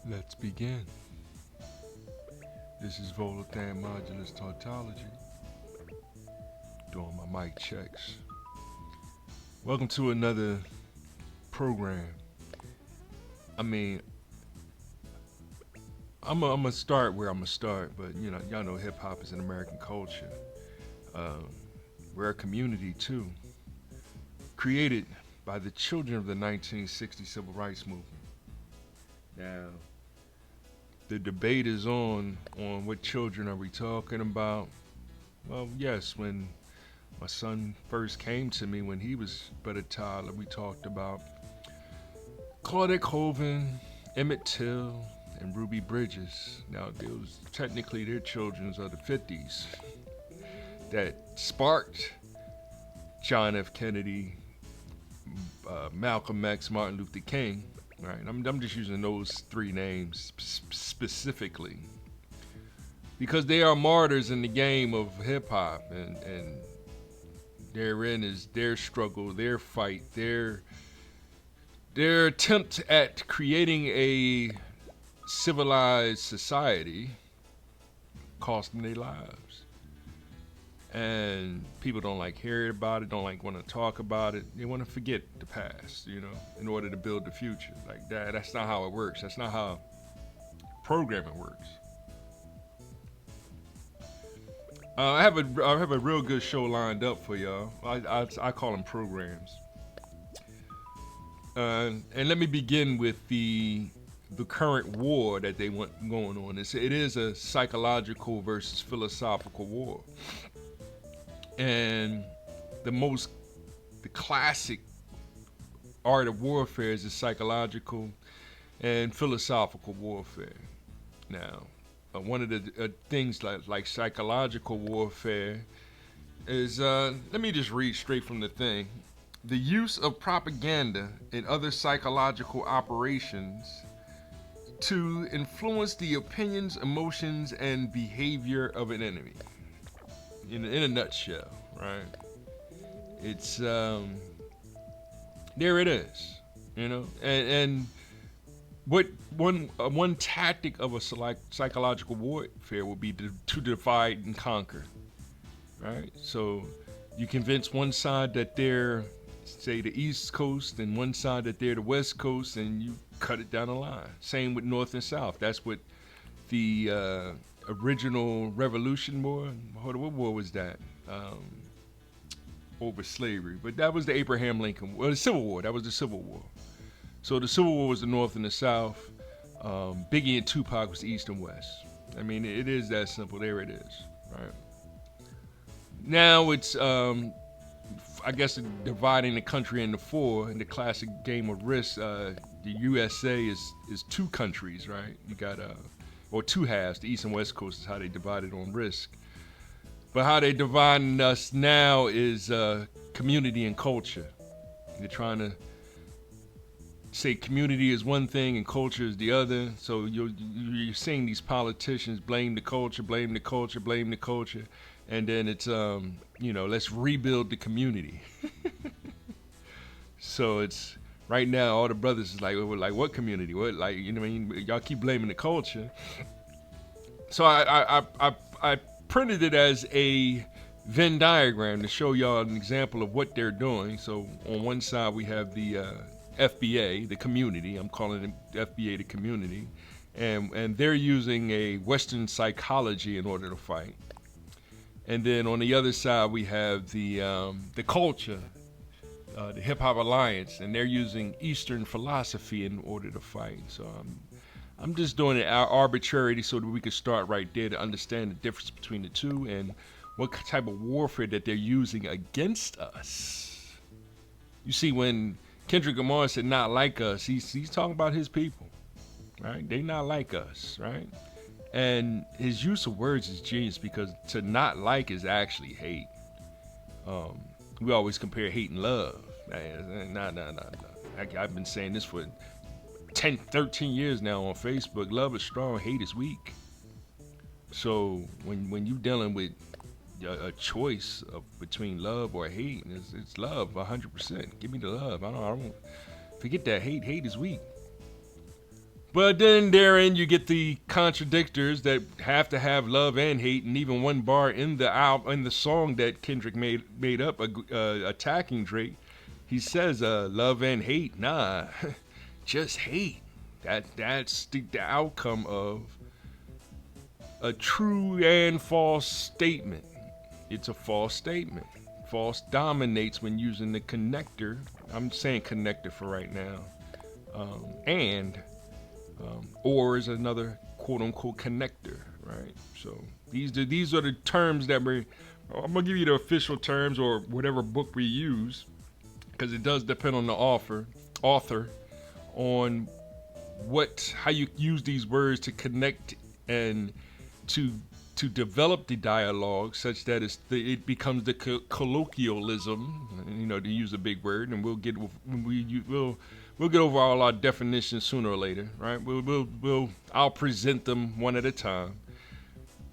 Let's begin. This is Volathan Modulus Tautology. Doing my mic checks. Welcome to another program. I mean, I'm gonna start where I'm gonna start, but y'all know hip hop is an American culture. We're a community too, created by the children of the 1960 Civil Rights Movement. Now, the debate is on what children are we talking about. Well, yes, when my son first came to me when he was but a toddler, we talked about Claudette Colvin, Emmett Till, and Ruby Bridges. Now, those technically their children of the 50s that sparked John F. Kennedy, Malcolm X, Martin Luther King. Right, I'm just using those three names specifically because they are martyrs in the game of hip hop, and therein is their struggle, their fight, their attempt at creating a civilized society cost them their lives. And people don't like hearing about it, don't like want to talk about it. They want to forget the past, in order to build the future. Like that. That's not how it works. That's not how programming works. I have a real good show lined up for y'all. I call them programs. And let me begin with the current war that they want going on. It is a psychological versus philosophical war. And the classic art of warfare is the psychological and philosophical warfare. Now, one of the things like psychological warfare is, let me just read straight from the thing. The use of propaganda and other psychological operations to influence the opinions, emotions, and behavior of an enemy. In a nutshell, right? It's there it is, and what one tactic of a psychological warfare would be to divide and conquer, right? So you convince one side that they're, say, the East Coast, and one side that they're the West Coast, and you cut it down the line. Same with North and South. That's what the original Revolution War. What war was that? Over slavery, but that was the Abraham Lincoln. Well, the Civil War. That was the Civil War. So the Civil War was the North and the South. Biggie and Tupac was the East and West. I mean, it is that simple. There it is. Right. Now it's, I guess, dividing the country into four in the classic game of Risk. The USA is two countries, right? You got or two halves. The East and West Coast is how they divided on Risk. But how they dividing us now is community and culture. They're trying to say community is one thing and culture is the other. So you're seeing these politicians blame the culture, blame the culture, blame the culture, and then it's let's rebuild the community. So it's right now all the brothers is like what community? What, like, y'all keep blaming the culture. So I printed it as a Venn diagram to show y'all an example of what they're doing. So on one side we have the FBA, the community. I'm calling it FBA, the community, and they're using a Western psychology in order to fight. And then on the other side we have the culture, the Hip Hop Alliance, and they're using Eastern philosophy in order to fight. So I'm just doing it arbitrarily so that we can start right there to understand the difference between the two and what type of warfare that they're using against us. You see, when Kendrick Lamar said not like us, he's talking about his people, right? They not like us, right? And his use of words is genius because to not like is actually hate. We always compare hate and love. No. I've been saying this for 10, 13 years now on Facebook. Love is strong, hate is weak. So when you dealing with a choice between love or hate, it's love 100%. Give me the love. I don't forget that hate is weak. But then therein you get the contradictors that have to have love and hate, and even one bar in the song that Kendrick made up attacking Drake. He says, "Love and hate, nah, just hate." That's the outcome of a true and false statement. It's a false statement. False dominates when using the connector. I'm saying connector for right now, or is another quote unquote connector, right? So these are the terms that I'm gonna give you the official terms or whatever book we use, because it does depend on the author on how you use these words to connect and to develop the dialogue such that it becomes the colloquialism, to use a big word, and we'll get over all our definitions sooner or later, right? I'll present them one at a time.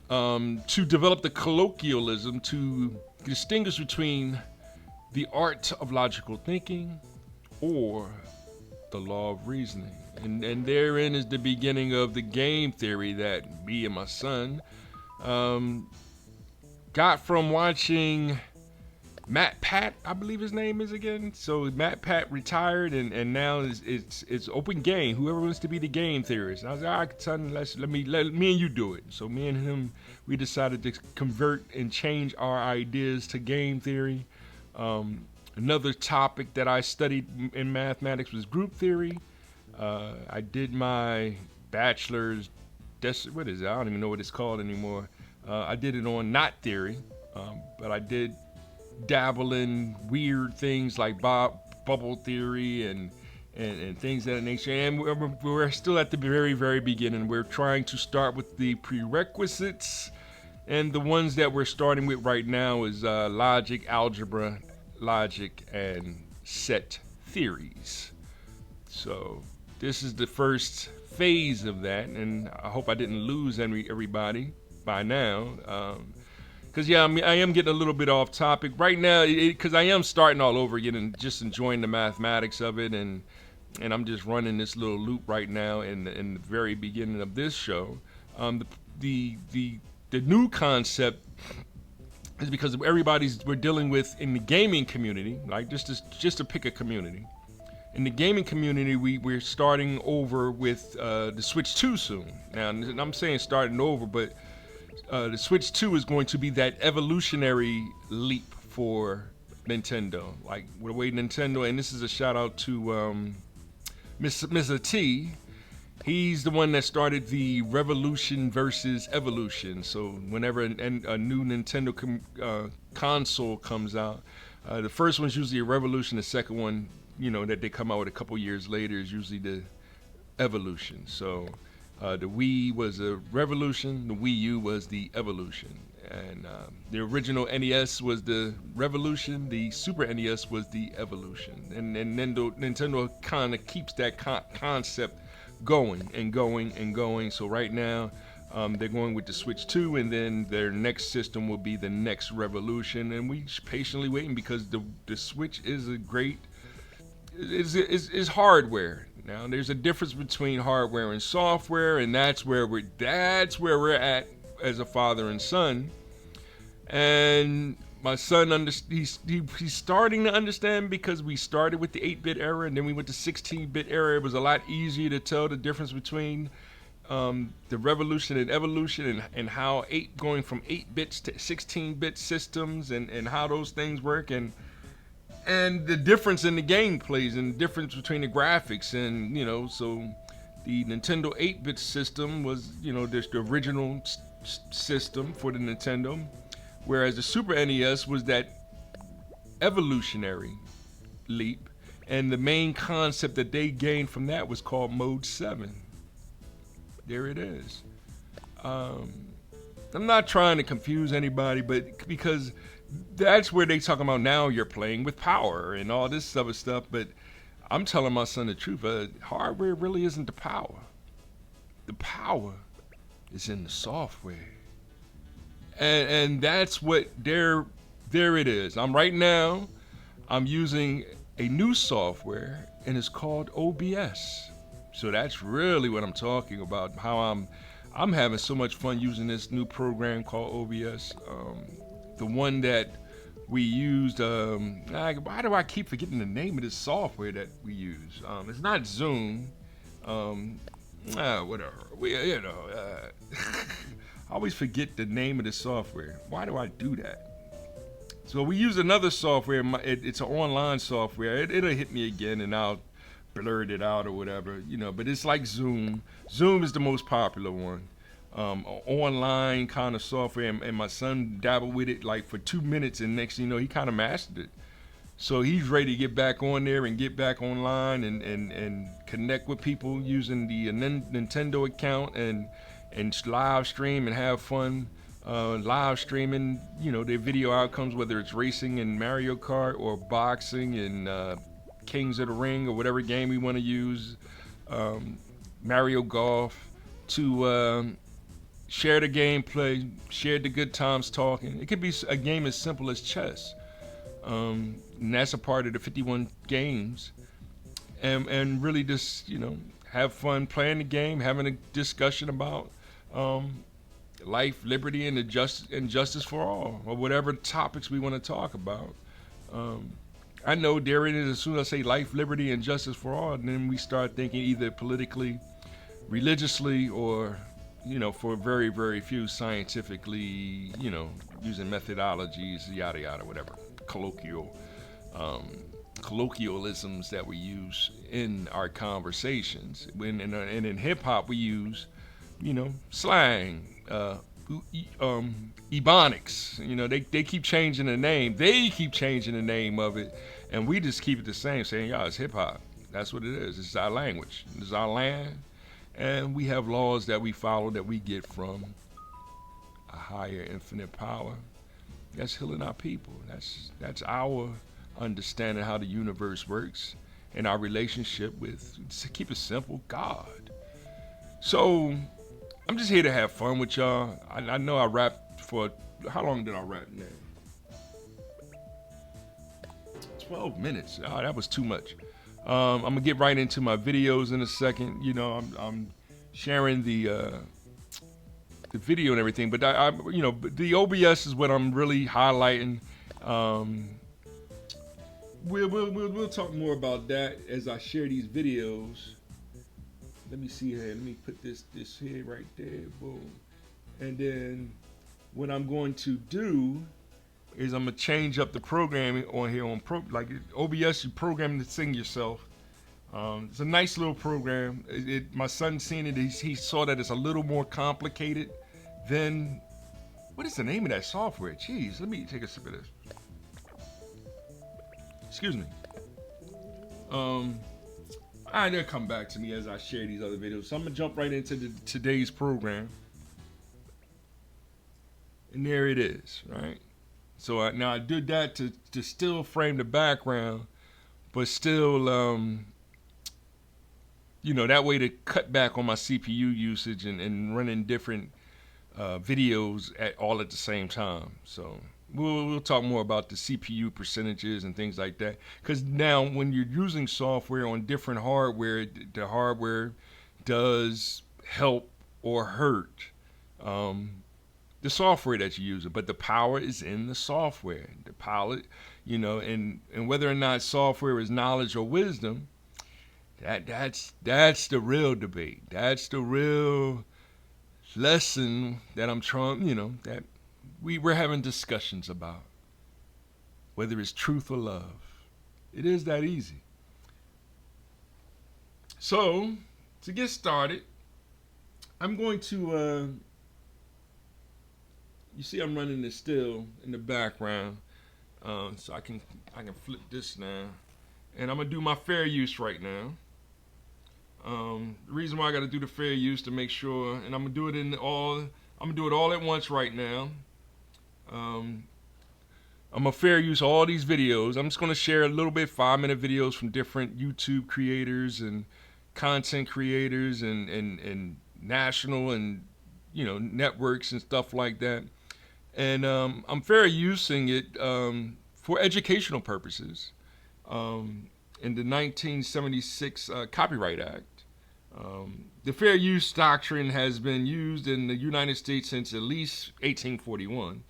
To develop the colloquialism to distinguish between the art of logical thinking or the law of reasoning. And therein is the beginning of the game theory that me and my son got from watching Matt Pat, I believe his name is again. So Matt Pat retired, and now it's open game. Whoever wants to be the game theorist. And I was like, all right, son, let me and you do it. So me and him, we decided to convert and change our ideas to game theory. Another topic that I studied in mathematics was group theory. I did my bachelor's, what is it? I don't even know what it's called anymore. I did it on knot theory, but I did dabble in weird things like bubble theory and things of that nature. And we're still at the very, very beginning. We're trying to start with the prerequisites, and the ones that we're starting with right now is logic, algebra, logic, and set theories. So this is the first phase of that, and I hope I didn't lose everybody by now. Because I am getting a little bit off topic right now, because I am starting all over again and just enjoying the mathematics of it, and I'm just running this little loop right now in the very beginning of this show. The new concept is because we're dealing with in the gaming community, like just to pick a community. In the gaming community, we're starting over with the Switch 2 soon. Now, I'm saying starting over, but the Switch 2 is going to be that evolutionary leap for Nintendo. Like the way Nintendo, and this is a shout out to Mr. T. He's the one that started the revolution versus evolution. So whenever a new Nintendo console comes out, the first one's usually a revolution. The second one, that they come out with a couple years later, is usually the evolution. So the Wii was a revolution, the Wii U was the evolution. And the original NES was the revolution, the Super NES was the evolution. And Nintendo kind of keeps that concept going and going and going. So right now, they're going with the Switch 2, and then their next system will be the next revolution. And we patiently waiting, because the Switch is a great, is hardware. Now there's a difference between hardware and software, and that's where we're at as a father and son. And my son he's starting to understand, because we started with the 8-bit era and then we went to 16-bit era. It was a lot easier to tell the difference between the revolution and evolution, and how going from 8 bits to 16-bit systems, and how those things work, and the difference in the gameplays, and the difference between the graphics. And so the Nintendo 8-bit system was just the original system for the Nintendo, whereas the Super NES was that evolutionary leap, and the main concept that they gained from that was called Mode 7. There it is. I'm not trying to confuse anybody, but because that's where they talk about now you're playing with power and all this other stuff. But I'm telling my son the truth. Hardware really isn't the power. The power is in the software. And that's what there it is. I'm using a new software, and it's called OBS. So that's really what I'm talking about. How I'm having so much fun using this new program called OBS. The one that we used. Why do I keep forgetting the name of this software that we use? It's not Zoom. Whatever. I always forget the name of the software. Why do I do that? So we use another software. It's an online software. It'll hit me again, and I'll blurt it out or whatever, But it's like Zoom. Zoom is the most popular one. Online kind of software, and my son dabbled with it like for 2 minutes, and next thing you know, he kind of mastered it. So he's ready to get back on there and get back online and connect with people using the Nintendo account and live stream and have fun live streaming, their video outcomes, whether it's racing in Mario Kart or boxing in Kings of the Ring or whatever game we want to use, Mario Golf, to share the gameplay, share the good times talking. It could be a game as simple as chess. And that's a part of the 51 games. And really just, have fun playing the game, having a discussion about life, liberty, and justice for all, or whatever topics we want to talk about. I know there it is. As soon as I say life, liberty, and justice for all, and then we start thinking either politically, religiously, or for very, very few scientifically, using methodologies, yada yada, whatever, colloquialisms that we use in our conversations. And in hip hop, we use, slang, ebonics. They keep changing the name. They keep changing the name of it, and we just keep it the same, saying, "Y'all, it's hip hop." That's what it is. It's our language. It's our land, and we have laws that we follow that we get from a higher, infinite power that's healing our people. That's our understanding how the universe works and our relationship with, to keep it simple, God. So I'm just here to have fun with y'all. I know I rapped for, how long did I rap now? 12 minutes. Oh, that was too much. I'm gonna get right into my videos in a second. I'm sharing the video and everything, but the OBS is what I'm really highlighting. We'll talk more about that as I share these videos. Let me see here. Let me put this here right there. Boom. And then what I'm going to do is I'm gonna change up the programming on here like OBS. You program the thing yourself. It's a nice little program. My son seen it. He saw that it's a little more complicated than, what is the name of that software? Jeez, let me take a sip of this. Excuse me. They'll come back to me as I share these other videos. So I'm gonna jump right into today's program. And there it is, right? So now I did that to still frame the background, but still, that way to cut back on my CPU usage and running different videos all at the same time. So we'll talk more about the CPU percentages and things like that. Because now when you're using software on different hardware, the hardware does help or hurt the software that you're using, but the power is in the software. The power, and whether or not software is knowledge or wisdom, that's the real debate. That's the real lesson that I'm trying, that we're having discussions about, whether it's truth or love. It is that easy. So to get started, I'm going to you see I'm running this still in the background, so I can flip this now, and I'm gonna do my fair use right now. The reason why I got to do the fair use to make sure, and I'm gonna do it all at once right now. I'm gonna fair use all these videos. I'm just gonna share a little bit 5-minute videos from different YouTube creators and content creators and national and networks and stuff like that. And I'm fair using it for educational purposes. In the 1976 Copyright Act, The fair use doctrine has been used in the United States since at least 1841,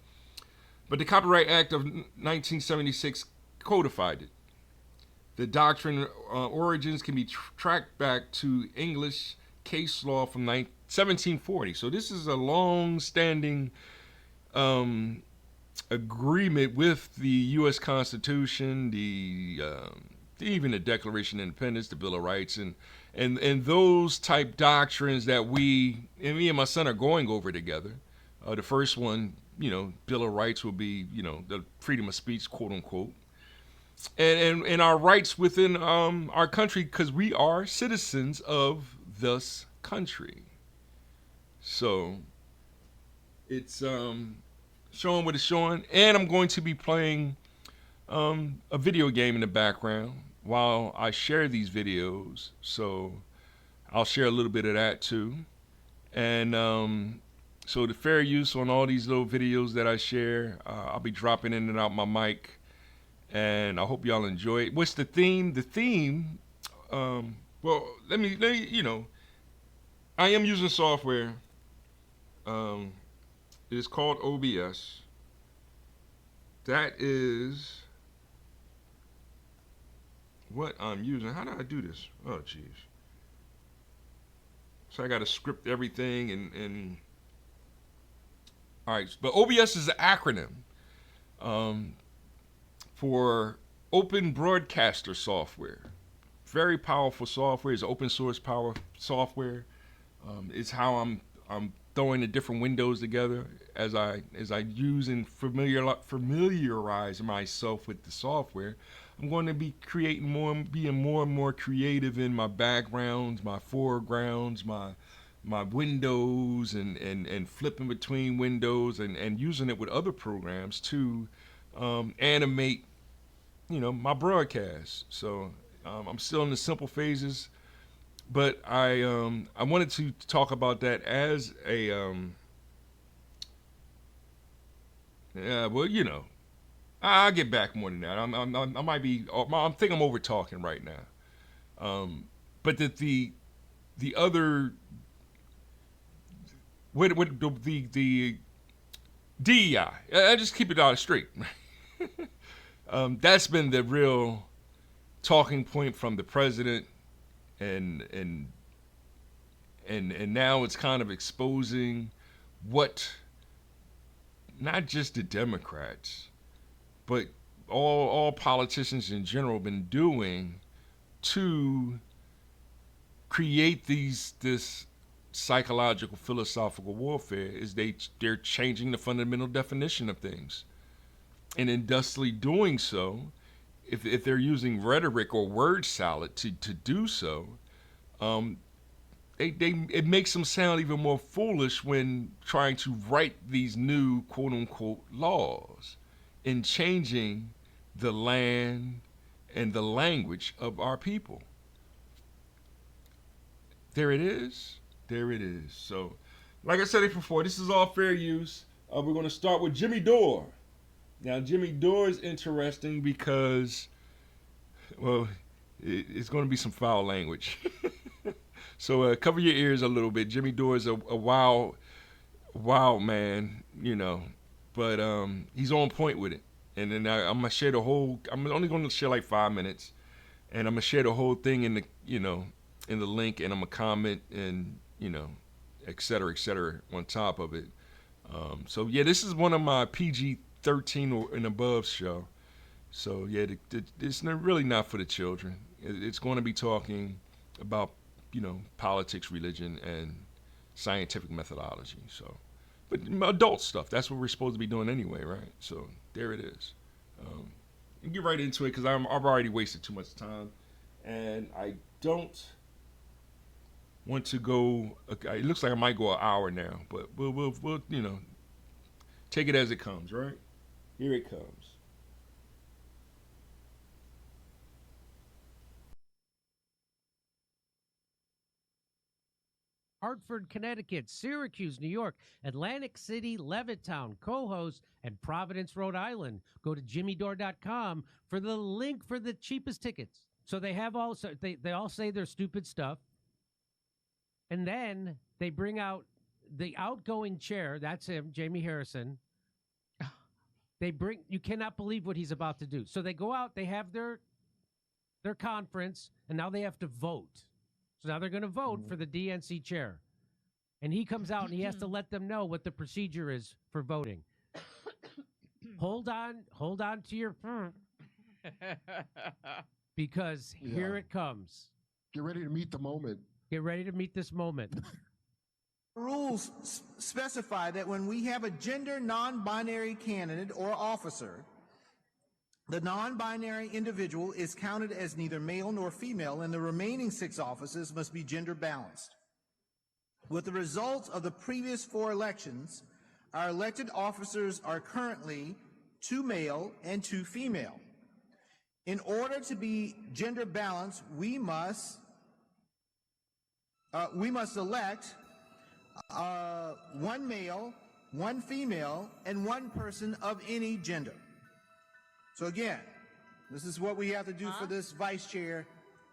but the Copyright Act of 1976 codified it. The doctrine origins can be tracked back to English case law from 1740. So this is a long-standing agreement with the U.S. Constitution, even the Declaration of Independence, the Bill of Rights, and those type doctrines that me and my son are going over together. The first one, Bill of Rights will be, the freedom of speech, quote unquote, and our rights within our country, because we are citizens of this country. So it's showing what it's showing, and I'm going to be playing a video game in the background while I share these videos. So I'll share a little bit of that too, and so the fair use on all these little videos that I share, I'll be dropping in and out my mic. And I hope y'all enjoy it. What's the theme? The theme, well, let me, I am using software. It is called OBS. That is what I'm using. How do I do this? Oh, jeez. So I got to script everything and all right. But OBS is an acronym. For Open Broadcaster Software. Very powerful software. It's open source power software. It's how I'm throwing the different windows together as I use and familiarize myself with the software. I'm going to be being more and more creative in my backgrounds, my foregrounds, my windows, and flipping between windows and using it with other programs to animate, my broadcast. So I'm still in the simple phases, but I wanted to talk about that as a I'll get back more than that. I might be. I think I'm over talking right now. But that the other with the DEI. I just keep it out straight. That's been the real talking point from the president, and now it's kind of exposing what not just the Democrats, but all politicians in general have been doing to create this psychological philosophical warfare. Is they're changing the fundamental definition of things. And in thusly doing so, if they're using rhetoric or word salad to do so, it makes them sound even more foolish when trying to write these new quote unquote laws and changing the land and the language of our people. There it is. There it is. So, like I said it before, this is all fair use. We're going to start with Jimmy Dore. Now, Jimmy Dore is interesting because, well, it's going to be some foul language. So cover your ears a little bit. Jimmy Dore is a wild man, but he's on point with it. And then I'm gonna share the whole. I'm only going to share like 5 minutes, and I'm gonna share the whole thing in the in the link, and I'm gonna comment and et cetera, on top of it. So yeah, this is one of my PG-13 or and above show. So yeah, it's really not for the children. It's going to be talking about politics, religion, and scientific methodology. So, but adult stuff. That's what we're supposed to be doing anyway, right? So there it is. Get right into it because I've already wasted too much time, and I don't want to go. It looks like I might go an hour now, but we'll take it as it comes, right? Here it comes. Hartford, Connecticut, Syracuse, New York, Atlantic City, Levittown, Cohost, and Providence, Rhode Island. Go to jimmydore.com for the link for the cheapest tickets. So they have all they all say they're stupid stuff. And then they bring out the outgoing chair. That's him, Jamie Harrison. You cannot believe what he's about to do. So they go out, they have their conference, and now they have to vote. So now they're going to vote for the DNC chair. And he comes out and he has to let them know what the procedure is for voting. Hold on to your because here it comes. Get ready to meet the moment. Get ready to meet this moment. Rules specify that when we have a gender non-binary candidate or officer, the non-binary individual is counted as neither male nor female, and the remaining 6 offices must be gender balanced. With the results of the previous 4 elections, our elected officers are currently 2 male and 2 female. In order to be gender balanced, we must elect 1 male, 1 female, and 1 person of any gender. So again, this is what we have to do for this vice chair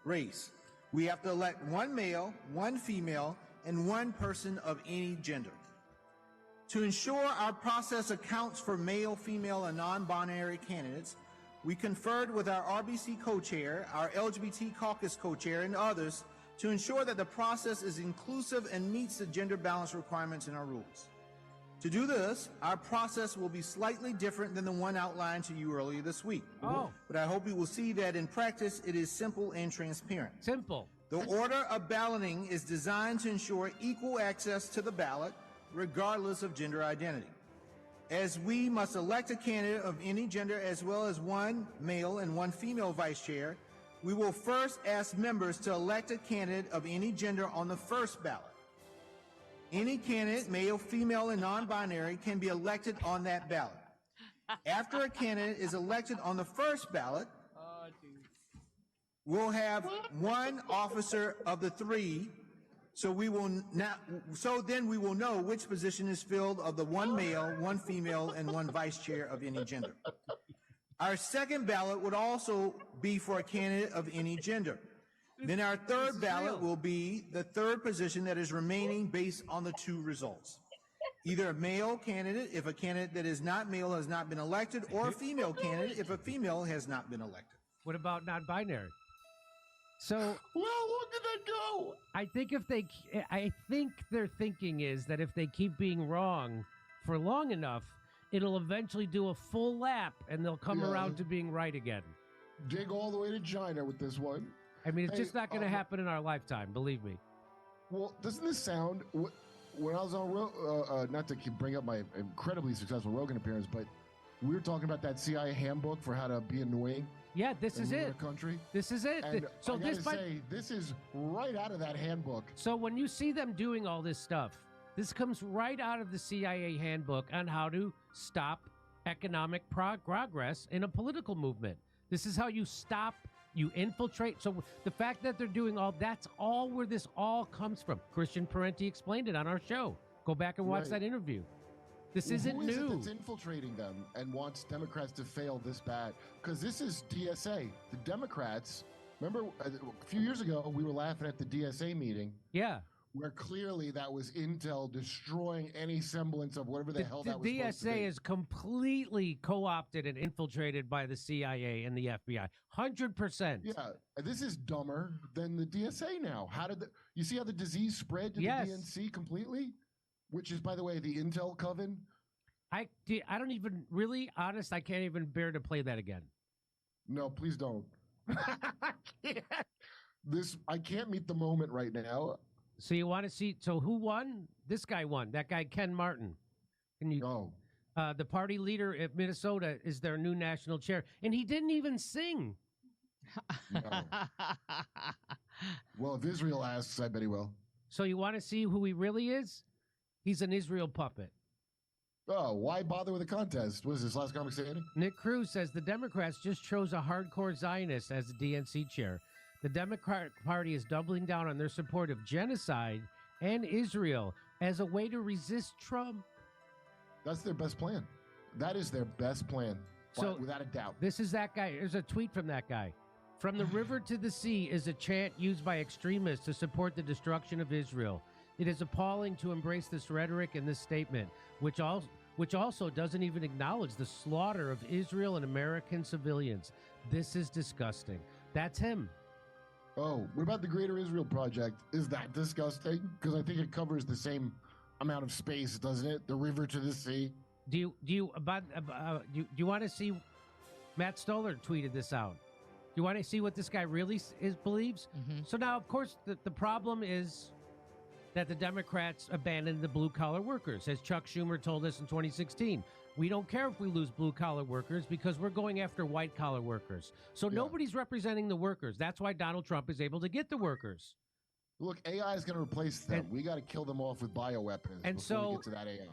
race. We have to elect 1 male, 1 female, and 1 person of any gender. To ensure our process accounts for male, female, and non-binary candidates, we conferred with our RBC co-chair, our LGBT caucus co-chair, and others to ensure that the process is inclusive and meets the gender balance requirements in our rules. To do this, our process will be slightly different than the one outlined to you earlier this week. But I hope you will see that in practice it is simple and transparent. Simple. The order of balloting is designed to ensure equal access to the ballot, regardless of gender identity. As we must elect a candidate of any gender as well as 1 male and 1 female vice chair, we will first ask members to elect a candidate of any gender on the first ballot. Any candidate, male, female, and non-binary, can be elected on that ballot. After a candidate is elected on the first ballot, we'll have 1 officer of the 3. So then we will know which position is filled of the 1 male, 1 female, and 1 vice chair of any gender. Our second ballot would also be for a candidate of any gender. Then our third ballot will be the 3rd position that is remaining based on the 2 results. Either a male candidate if a candidate that is not male has not been elected, or a female candidate if a female has not been elected. What about non-binary? So, well, look at that go. I think their thinking is that if they keep being wrong for long enough, it'll eventually do a full lap and they'll come around to being right again. Dig all the way to China with this one. I mean, it's just not going to happen in our lifetime, believe me. Well, doesn't this sound, when I was on, not to bring up my incredibly successful Rogan appearance, but we were talking about that CIA handbook for how to be annoying. Yeah, this is it. Country. This is it. And so I gotta say, this is right out of that handbook. So when you see them doing all this stuff, this comes right out of the CIA handbook on how to stop economic progress in a political movement. This is how you stop, you infiltrate. So the fact that they're doing that's all where this all comes from. Christian Parenti explained it on our show. Go back and watch that interview. This isn't new. Who is it that's infiltrating them and wants Democrats to fail this bad? Because this is DSA. The Democrats, remember a few years ago, we were laughing at the DSA meeting. Yeah. Where clearly that was intel destroying any semblance of whatever the hell that was supposed to be. The DSA is completely co-opted and infiltrated by the CIA and the FBI. 100%. Yeah, this is dumber than the DSA now. You see how the disease spread to the DNC completely? Which is, by the way, the intel coven. I don't even, really, honest, I can't even bear to play that again. No, please don't. I can't meet the moment right now. So you want to see? So who won? This guy won. That guy, Ken Martin. Can you? Oh. The party leader of Minnesota is their new national chair, and he didn't even sing. No. Well, if Israel asks, I bet he will. So you want to see who he really is? He's an Israel puppet. Oh, why bother with a contest? Was this last comic standing? Nick Cruz says the Democrats just chose a hardcore Zionist as the DNC chair. The Democratic Party is doubling down on their support of genocide and Israel as a way to resist Trump. That's their best plan. That is their best plan, so, without a doubt. This is that guy. There's a tweet from that guy. From the river to the sea is a chant used by extremists to support the destruction of Israel. It is appalling to embrace this rhetoric in this statement, which also doesn't even acknowledge the slaughter of Israel and American civilians. This is disgusting. That's him. Oh, what about the Greater Israel Project? Is that disgusting? Because I think it covers the same amount of space, doesn't it? The river to the sea. Do you want to see? Matt Stoller tweeted this out. Do you want to see what this guy really believes? Mm-hmm. So now, of course, the problem is that the Democrats abandoned the blue-collar workers, as Chuck Schumer told us in 2016. We don't care if we lose blue-collar workers because we're going after white-collar workers. So nobody's representing the workers. That's why Donald Trump is able to get the workers. Look, AI is going to replace them. We got to kill them off with bioweapons before we get to that AI.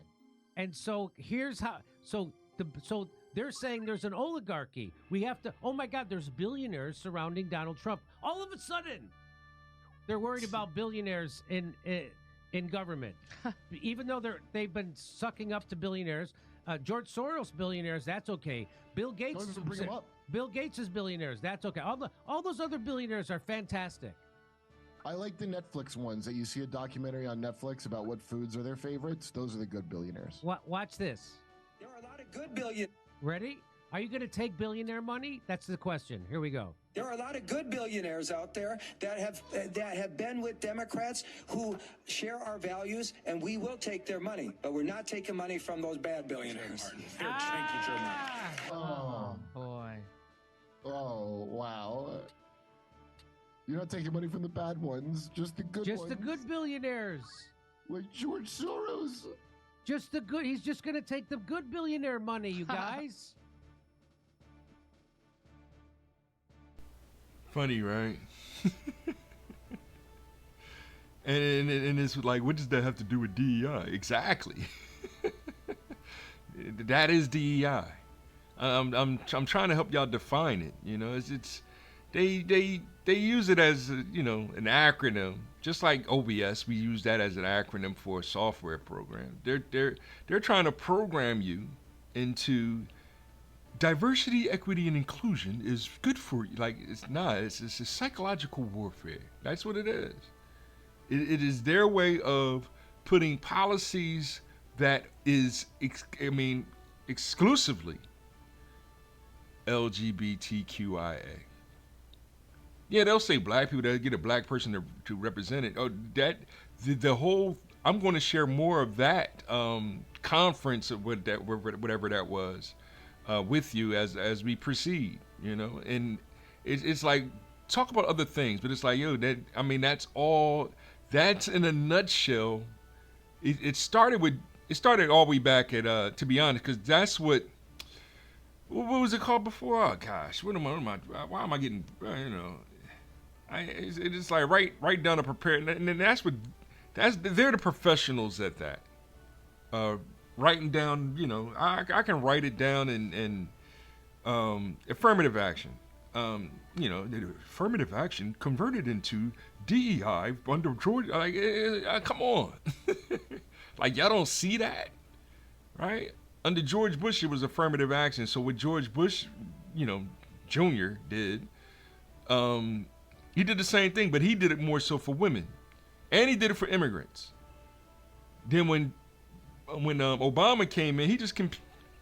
And so here's how. So they're saying there's an oligarchy. We have to. Oh my God, there's billionaires surrounding Donald Trump. All of a sudden, they're worried about billionaires in government, even though they've been sucking up to billionaires. George Soros billionaires, that's okay. Bill Gates, Don't even bring them up. Bill Gates is billionaires, that's okay. All those other billionaires are fantastic. I like the Netflix ones that you see a documentary on Netflix about what foods are their favorites. Those are the good billionaires. Watch this. There are a lot of good billionaires. Ready? Are you going to take billionaire money? That's the question. Here we go. There are a lot of good billionaires out there that have been with Democrats who share our values, and we will take their money, but we're not taking money from those bad billionaires. Oh, Boy. oh, wow. You're not taking money from the bad ones, just the good ones. Just the good billionaires. Like George Soros. Just the good. He's just going to take the good billionaire money, you guys. Funny, right? and it's like, what does that have to do with DEI? Exactly. That is DEI. I'm trying to help y'all define it. You know, they use it as an acronym, just like OBS. We use that as an acronym for a software program. They're trying to program you into diversity, equity, and inclusion is good for you. Like, it's not. It's a psychological warfare. That's what it is. It is their way of putting policies that is, exclusively LGBTQIA. Yeah, they'll say black people. They'll get a black person to represent it. Oh, the whole. I'm going to share more of that conference of whatever that was. With you as we proceed, and it's like, talk about other things, but it's like, that's all. That's in a nutshell. It started all the way back at to be honest, because that's what was it called before? Oh gosh, why am I getting it's like right down to prepare, and then they're the professionals at that. Writing down, I can write it down in affirmative action. Affirmative action converted into DEI under George. Like, come on, like y'all don't see that, right? Under George Bush, it was affirmative action. So what George Bush, Jr. did, he did the same thing, but he did it more so for women, and he did it for immigrants. Then when Obama came in, he just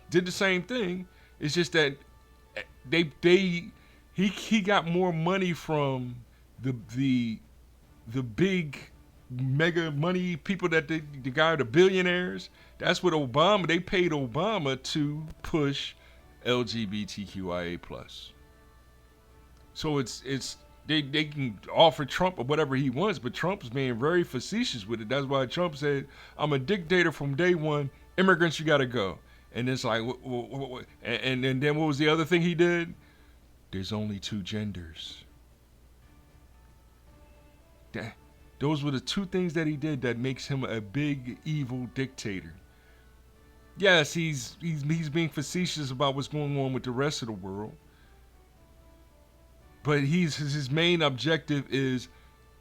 did the same thing. It's just that he got more money from the big mega money people, the billionaires. That's what they paid Obama to push LGBTQIA+. So they can offer Trump or whatever he wants, but Trump's being very facetious with it. That's why Trump said, "I'm a dictator from day one. Immigrants, you got to go." And it's like, and then what was the other thing he did? There's only two genders. Those were the two things that he did that makes him a big evil dictator. Yes, he's being facetious about what's going on with the rest of the world. But his main objective is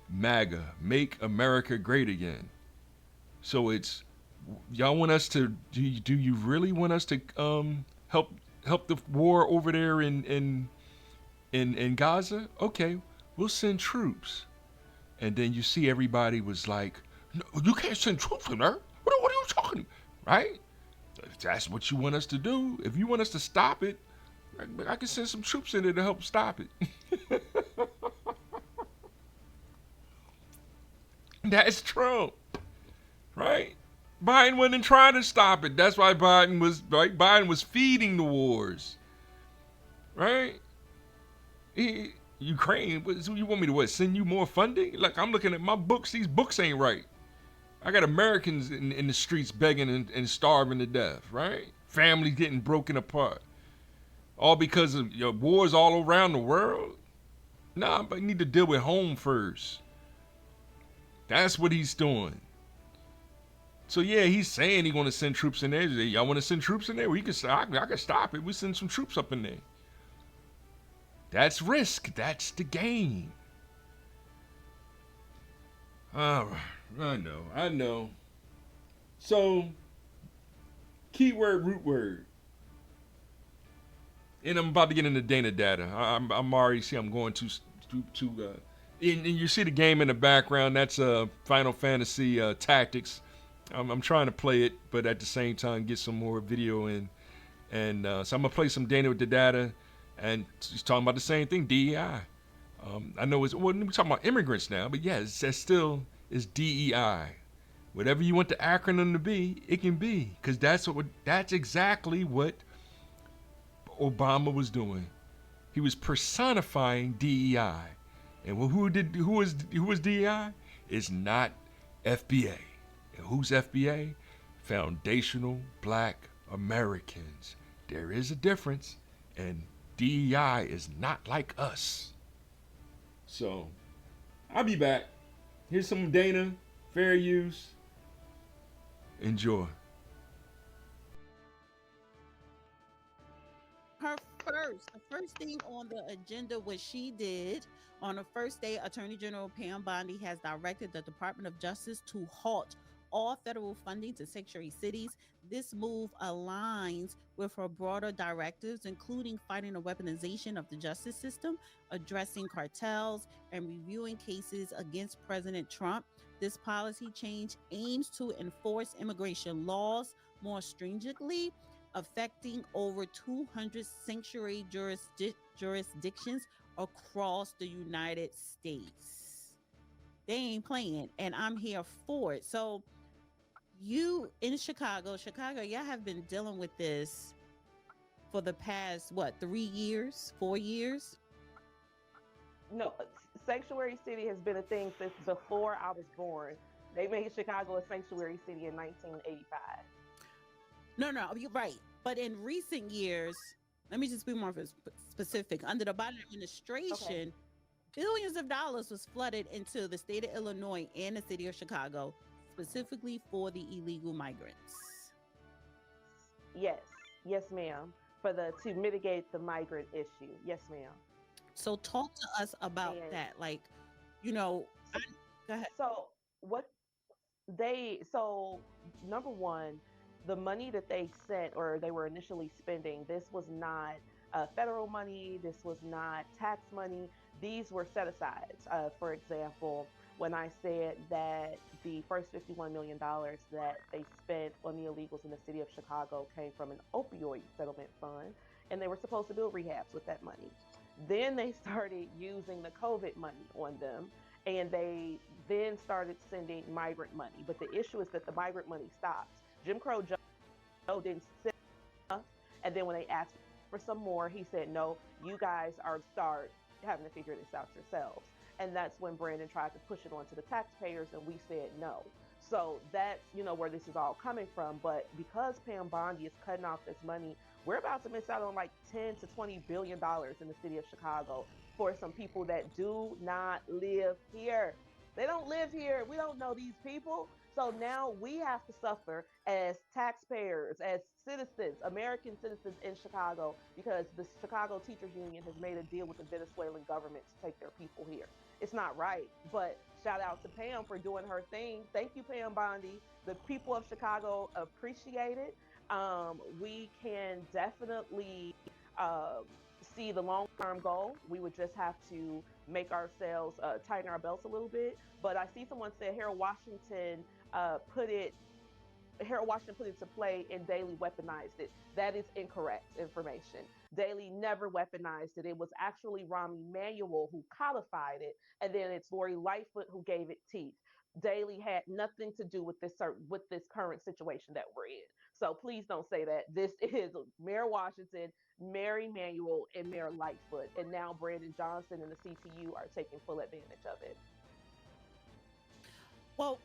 MAGA, make America great again. So it's, y'all want us to, do you really want us to help the war over there in in Gaza, okay, we'll send troops. And then you see everybody was like, no, you can't send troops in there. What are you talking about? Right? If that's what you want us to do, if you want us to stop it, I can send some troops in there to help stop it. That's Trump, right? Biden wasn't trying to stop it. That's why Biden was feeding the wars, right? Ukraine, you want me to what? Send you more funding? Like, I'm looking at my books. These books ain't right. I got Americans in the streets begging and starving to death, right? Families getting broken apart. All because of wars all around the world? Nah, but you need to deal with home first. That's what he's doing. So yeah, he's saying he's going to send troops in there. Y'all want to send troops in there? I can stop it. We send some troops up in there. That's risk. That's the game. I know. So, keyword, root word. And I'm about to get into Dana data. I'm already I'm going to and you see the game in the background. That's Final Fantasy Tactics. I'm trying to play it, but at the same time get some more video in. And so I'm gonna play some Dana with the data, and he's talking about the same thing, DEI. I know we're talking about immigrants now, but yeah, that still is DEI. Whatever you want the acronym to be, it can be, because that's exactly what Obama was doing. He was personifying DEI, and who was DEI? It's not FBA. And who's FBA? Foundational Black Americans. There is a difference, and DEI is not like us. So, I'll be back. Here's some Dana, fair use. Enjoy. The first thing on the agenda, what she did on the first day, Attorney General Pam Bondi has directed the Department of Justice to halt all federal funding to sanctuary cities. This move aligns with her broader directives, including fighting the weaponization of the justice system, addressing cartels, and reviewing cases against President Trump. This policy change aims to enforce immigration laws more stringently, affecting over 200 sanctuary jurisdictions across the United States. They ain't playing, and I'm here for it. So you in Chicago, y'all have been dealing with this for the past, 3 years, 4 years? No, sanctuary city has been a thing since before I was born. They made Chicago a sanctuary city in 1985. No, you're right. But in recent years, let me just be more specific. Under the Biden administration, billions of dollars was flooded into the state of Illinois and the city of Chicago, specifically for the illegal migrants. Yes, ma'am. To mitigate the migrant issue. Yes, ma'am. So talk to us about that. Go ahead. Number one, the money that they sent or they were initially spending, this was not federal money. This was not tax money. These were set asides. For example, when I said that the first $51 million that they spent on the illegals in the city of Chicago came from an opioid settlement fund, and they were supposed to build rehabs with that money. Then they started using the COVID money on them, and they then started sending migrant money. But the issue is that the migrant money stopped. Jim Crow Joe didn't send enough, and then when they asked for some more, he said, no, you guys start having to figure this out yourselves. And that's when Brandon tried to push it onto the taxpayers, and we said no. So that's, where this is all coming from. But because Pam Bondi is cutting off this money, we're about to miss out on like $10 to $20 billion in the city of Chicago for some people that do not live here. They don't live here. We don't know these people. So now we have to suffer as taxpayers, as citizens, American citizens in Chicago, because the Chicago Teachers Union has made a deal with the Venezuelan government to take their people here. It's not right, but shout out to Pam for doing her thing. Thank you, Pam Bondi. The people of Chicago appreciate it. We can definitely see the long-term goal. We would just have to make ourselves tighten our belts a little bit. But I see someone said put it Harold Washington put into play and Daley weaponized it. That is incorrect information. Daley never weaponized it. It was actually Rahm Emanuel who codified it, and then it's Lori Lightfoot who gave it teeth. Daley had nothing to do with this current situation that we're in. So please don't say that. This is Mayor Washington, Mayor Emanuel, and Mayor Lightfoot, and now Brandon Johnson and the CTU are taking full advantage of it. Well,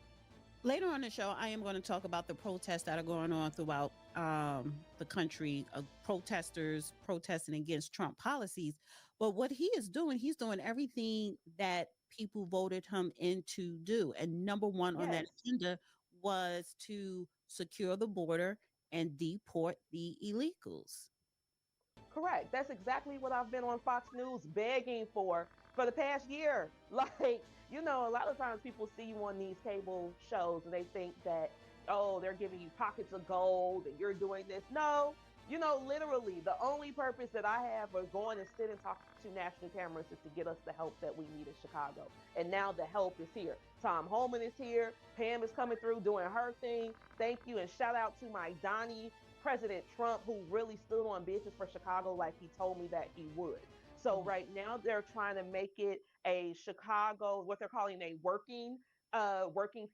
later on in the show, I am going to talk about the protests that are going on throughout the country, protesters protesting against Trump policies. But what he is doing, he's doing everything that people voted him in to do. And number one on that Yes. agenda was to secure the border and deport the illegals. Correct. That's exactly what I've been on Fox News begging for the past year. Like, a lot of times people see you on these cable shows and they think that, oh, they're giving you pockets of gold and you're doing this. No, literally the only purpose that I have for going and sit and talk to national cameras is to get us the help that we need in Chicago. And now the help is here. Tom Holman is here. Pam is coming through doing her thing. Thank you. And shout out to my Donnie, President Trump, who really stood on business for Chicago like he told me that he would. So right now they're trying to make it a Chicago, what they're calling a working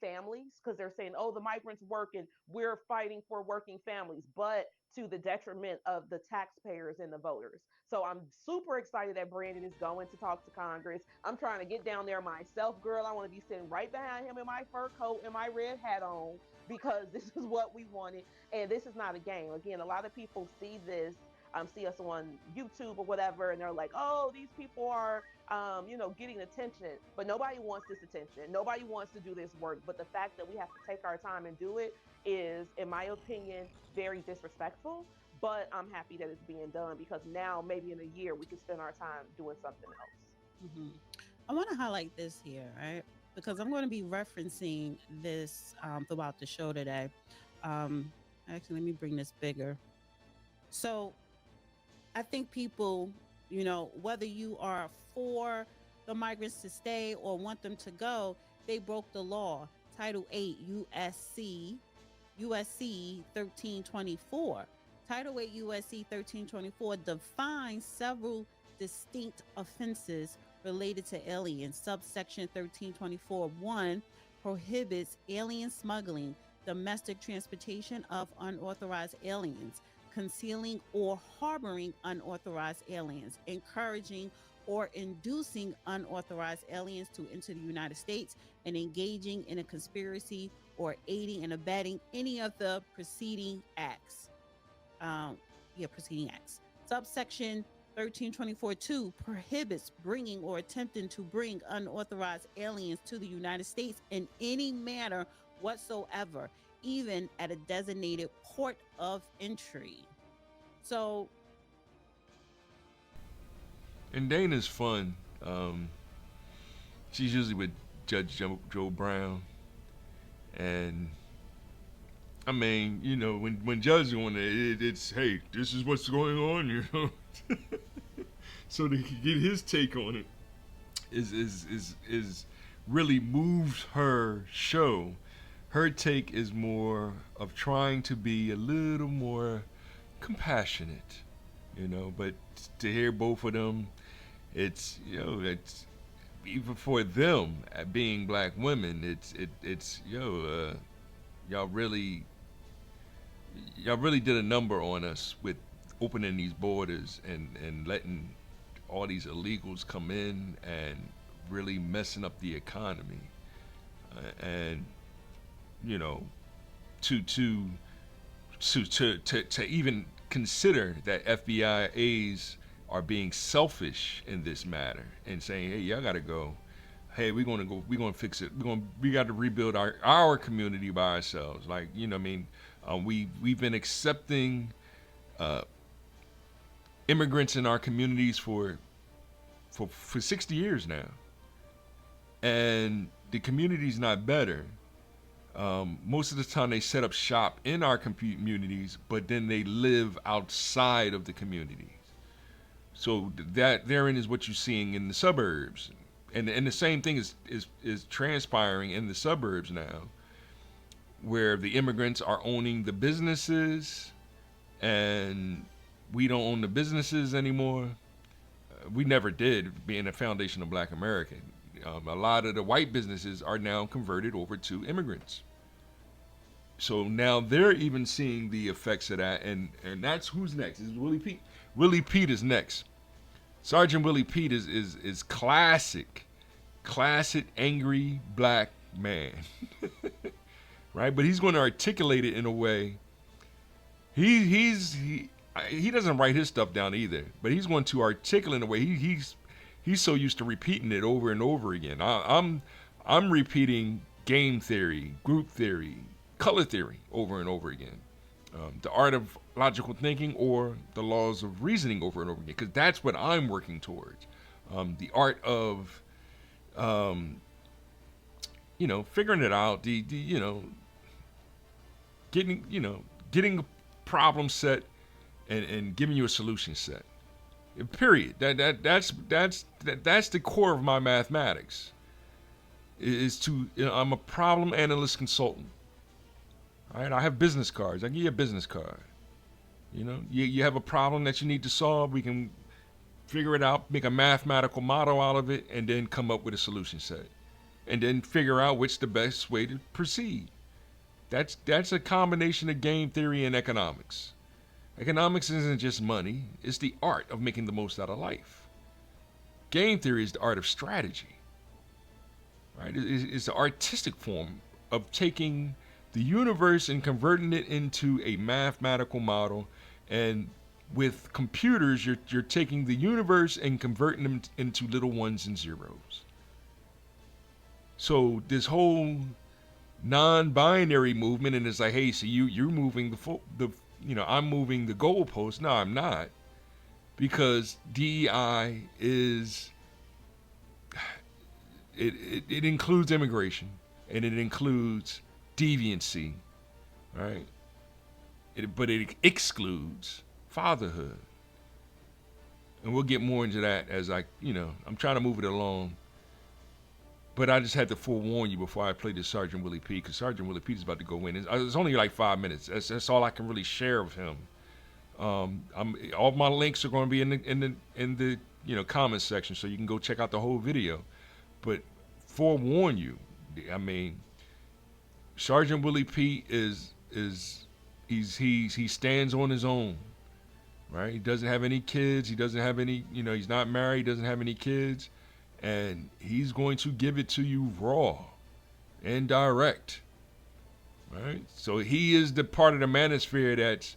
families, because they're saying, oh, the migrants work and we're fighting for working families, but to the detriment of the taxpayers and the voters. So I'm super excited that Brandon is going to talk to Congress. I'm trying to get down there myself, girl. I want to be sitting right behind him in my fur coat and my red hat on, because this is what we wanted. And this is not a game. Again, a lot of people see this, see us on YouTube or whatever, and they're like, oh, these people are, getting attention. But nobody wants this attention. Nobody wants to do this work. But the fact that we have to take our time and do it is, in my opinion, very disrespectful. But I'm happy that it's being done, because now maybe in a year we can spend our time doing something else. Mm-hmm. I want to highlight this here, right? Because I'm going to be referencing this throughout the show today. Actually, let me bring this bigger. So I think people, whether you are for the migrants to stay or want them to go, they broke the law. Title 8 USC 1324. Title 8 USC 1324 defines several distinct offenses related to aliens. Subsection 1324(1) prohibits alien smuggling, domestic transportation of unauthorized aliens, concealing or harboring unauthorized aliens, encouraging or inducing unauthorized aliens to enter the United States, and engaging in a conspiracy or aiding and abetting any of the preceding acts. Subsection 1324(2) prohibits bringing or attempting to bring unauthorized aliens to the United States in any manner whatsoever, even at a designated port of entry. So, and Dana's fun. She's usually with Judge Joe Brown, and I mean, when Judge is on it, it's hey, this is what's going on, so they can get his take on it. Is really moved her show. Her take is more of trying to be a little more compassionate, but to hear both of them, it's even for them being black women, it's y'all really did a number on us with opening these borders and letting all these illegals come in and really messing up the economy, and to even consider that FBI's are being selfish in this matter and saying, hey, y'all gotta go. Hey, we're gonna fix it. We got to rebuild our community by ourselves. Like, we've been accepting immigrants in our communities for 60 years now, and the community's not better. Most of the time they set up shop in our communities, but then they live outside of the communities. So that therein is what you're seeing in the suburbs, and the same thing is transpiring in the suburbs now, where the immigrants are owning the businesses, and we don't own the businesses anymore. We never did, being a foundation of Black America. A lot of the white businesses are now converted over to immigrants. So now they're even seeing the effects of that, and that's who's next. Is Willie Pete. Willie Pete is next. Sergeant Willie Pete is classic angry black man, right? But he's going to articulate it in a way. He doesn't write his stuff down either, but he's going to articulate in a way. He's so used to repeating it over and over again. I'm repeating game theory, group theory, color theory over and over again. The art of logical thinking or the laws of reasoning over and over again, because that's what I'm working towards. The art of, figuring it out. Getting a problem set and giving you a solution set. Period. That's the core of my mathematics. I'm a problem analyst consultant. All right, I have business cards. I give you a business card. You have a problem that you need to solve. We can figure it out, make a mathematical model out of it, and then come up with a solution set, and then figure out which the best way to proceed. That's a combination of game theory and economics. Economics isn't just money; it's the art of making the most out of life. Game theory is the art of strategy. Right? It's the artistic form of taking the universe and converting it into a mathematical model, and with computers, you're taking the universe and converting them into little ones and zeros. So this whole non-binary movement, and it's like, hey, so you're moving I'm moving the goalpost. No, I'm not, because DEI is it includes immigration, and it includes deviancy, right? But it excludes fatherhood. And we'll get more into that as I'm trying to move it along. But I just had to forewarn you before I play this Sergeant Willie Pete, because Sergeant Willie Pete is about to go in. It's only like 5 minutes. That's all I can really share of him. All my links are going to be in the comments section, so you can go check out the whole video. But forewarn you, Sergeant Willie Pete he stands on his own, right? He doesn't have any kids. He doesn't have any, he's not married. He doesn't have any kids, and he's going to give it to you raw and direct, right? So he is the part of the manosphere that's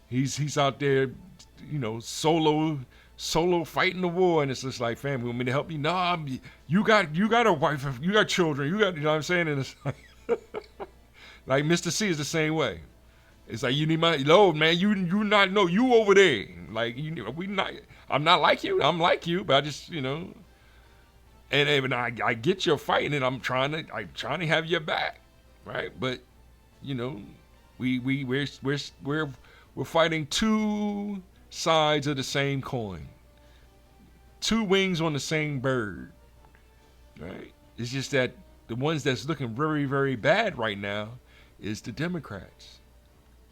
he's out there, solo fighting the war, and it's just like, fam, we want me to help you? Nah, you got a wife, you got children, you know what I'm saying? And it's like Mr. C is the same way. It's like, you need my load, man. You not know you over there. Like, I'm not like you. I'm like you, but I just and I get your fighting, and I'm trying to have your back, right? But we're fighting two sides of the same coin, two wings on the same bird, right? It's just that the ones that's looking very, very bad right now is the Democrats,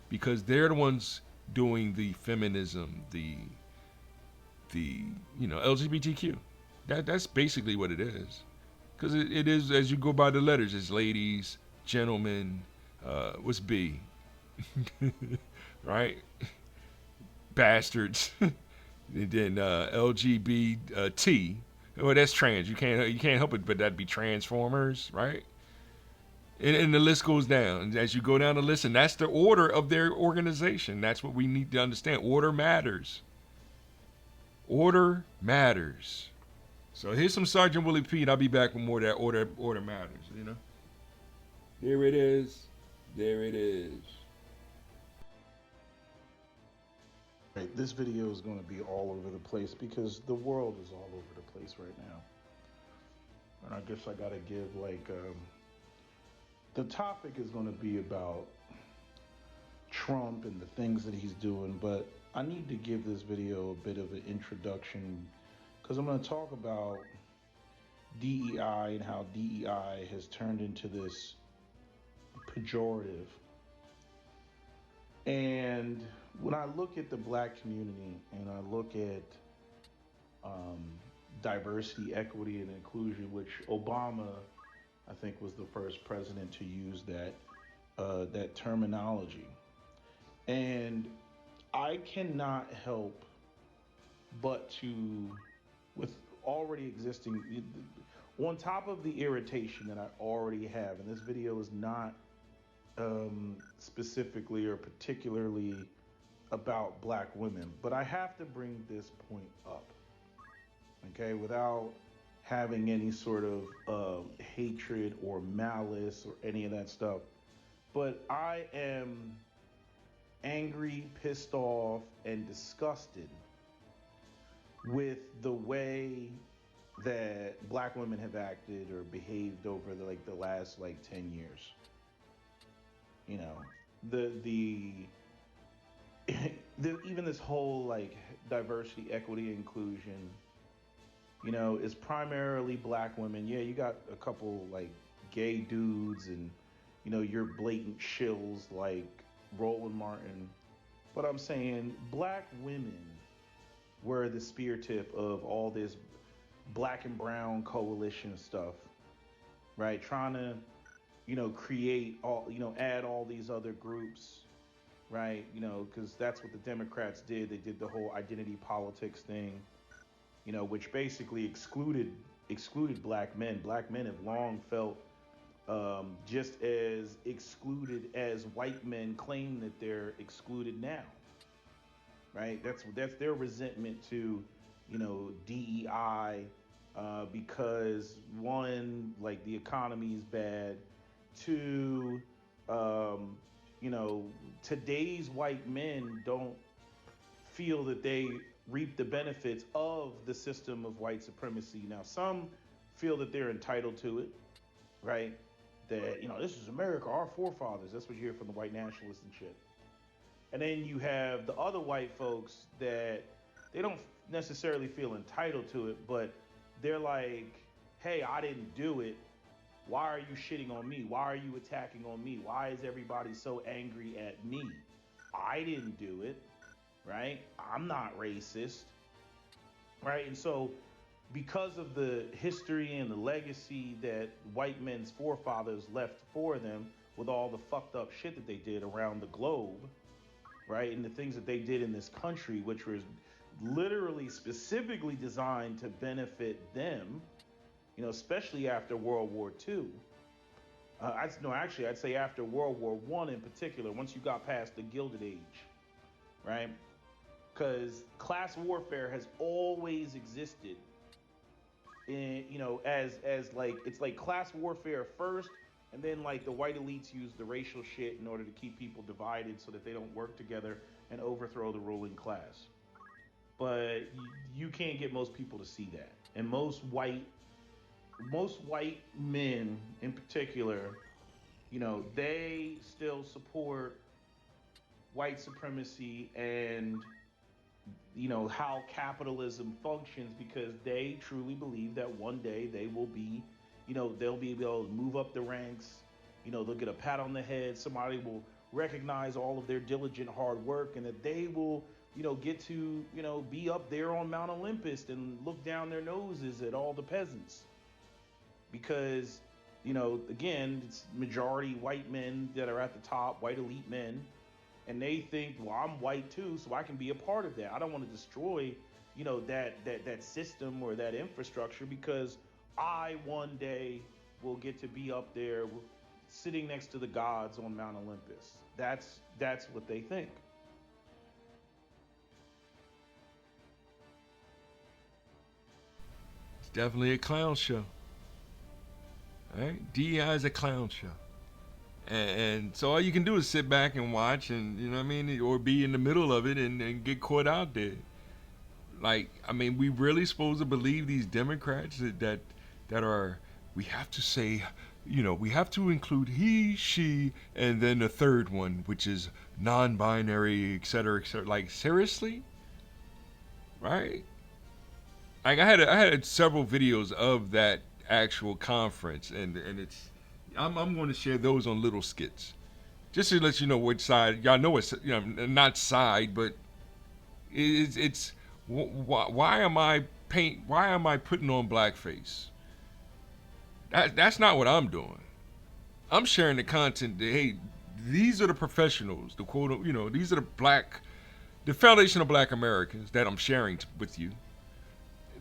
because they're the ones doing the feminism, the LGBTQ. That's basically what it is, because it is, as you go by the letters, it's ladies, gentlemen, what's B, right? Bastards, and then LGBT. Well, that's trans. You can't help it, but that'd be transformers, right? And the list goes down. And as you go down the list, and that's the order of their organization. That's what we need to understand. Order matters. Order matters. So here's some Sergeant Willie Pete. I'll be back with more of that order matters. There it is. There it is. Right, this video is going to be all over the place because the world is all over the place right now. And I guess I got to give the topic is going to be about Trump and the things that he's doing, but I need to give this video a bit of an introduction because I'm going to talk about DEI and how DEI has turned into this pejorative. And when I look at the black community and I look at diversity, equity, and inclusion, which Obama, I think, was the first president to use that terminology. And I cannot help but to, with already existing, on top of the irritation that I already have, and this video is not specifically or particularly about black women, but I have to bring this point up, okay, without having any sort of hatred or malice or any of that stuff. But I am angry, pissed off, and disgusted with the way that black women have acted or behaved over the last 10 years. You know, even this whole diversity, equity, inclusion, you know, is primarily black women. Yeah, you got a couple gay dudes and, you know, your blatant shills like Roland Martin. But I'm saying black women were the spear tip of all this black and brown coalition stuff, right? Trying to, you know, create all, you know, add all these other groups, right? You know, because that's what the Democrats did. They did the whole identity politics thing, you know, which basically excluded black men. Black men have long felt just as excluded as white men claim that they're excluded now, right? That's their resentment to, you know, DEI, because one, the economy is bad. Two, you know, today's white men don't feel that they reap the benefits of the system of white supremacy. Now, some feel that they're entitled to it, right? That, you know, this is America, our forefathers. That's what you hear from the white nationalists and shit. And then you have the other white folks that they don't necessarily feel entitled to it, but they're like, hey, I didn't do it. Why are you shitting on me? Why are you attacking on me? Why is everybody so angry at me? I didn't do it, right? I'm not racist, right? And so because of the history and the legacy that white men's forefathers left for them with all the fucked up shit that they did around the globe, right? And the things that they did in this country, which was literally specifically designed to benefit them, you know, especially after World War II. I'd say after World War I in particular, once you got past the Gilded Age, right? Because class warfare has always existed. In, you know, as it's like class warfare first, and then the white elites use the racial shit in order to keep people divided so that they don't work together and overthrow the ruling class. But you can't get most people to see that. And most white men in particular, you know, they still support white supremacy and, you know, how capitalism functions, because they truly believe that one day they will be, you know, they'll be able to move up the ranks, you know, they'll get a pat on the head, somebody will recognize all of their diligent hard work, and that they will, you know, get to, you know, be up there on Mount Olympus and look down their noses at all the peasants. Because, you know, again, it's majority white men that are at the top, white elite men. And they think, well, I'm white too, so I can be a part of that. I don't want to destroy, you know, that system or that infrastructure, because I one day will get to be up there sitting next to the gods on Mount Olympus. That's what they think. It's definitely a clown show. All right? DEI is a clown show. And so all you can do is sit back and watch, and, you know what I mean, or be in the middle of it and get caught out there. We really supposed to believe these Democrats that are, we have to say we have to include he, she, and then the third one, which is non-binary, et cetera, et cetera. Like, seriously? Right? Like, I had several videos of that actual conference, and I'm going to share those on little skits, just to let you know which side. Y'all know it's not side, but it's why am I putting on blackface? That's not what I'm doing. I'm sharing the content that, hey, these are the professionals, the quote, these are the foundation of Black Americans that I'm sharing with you.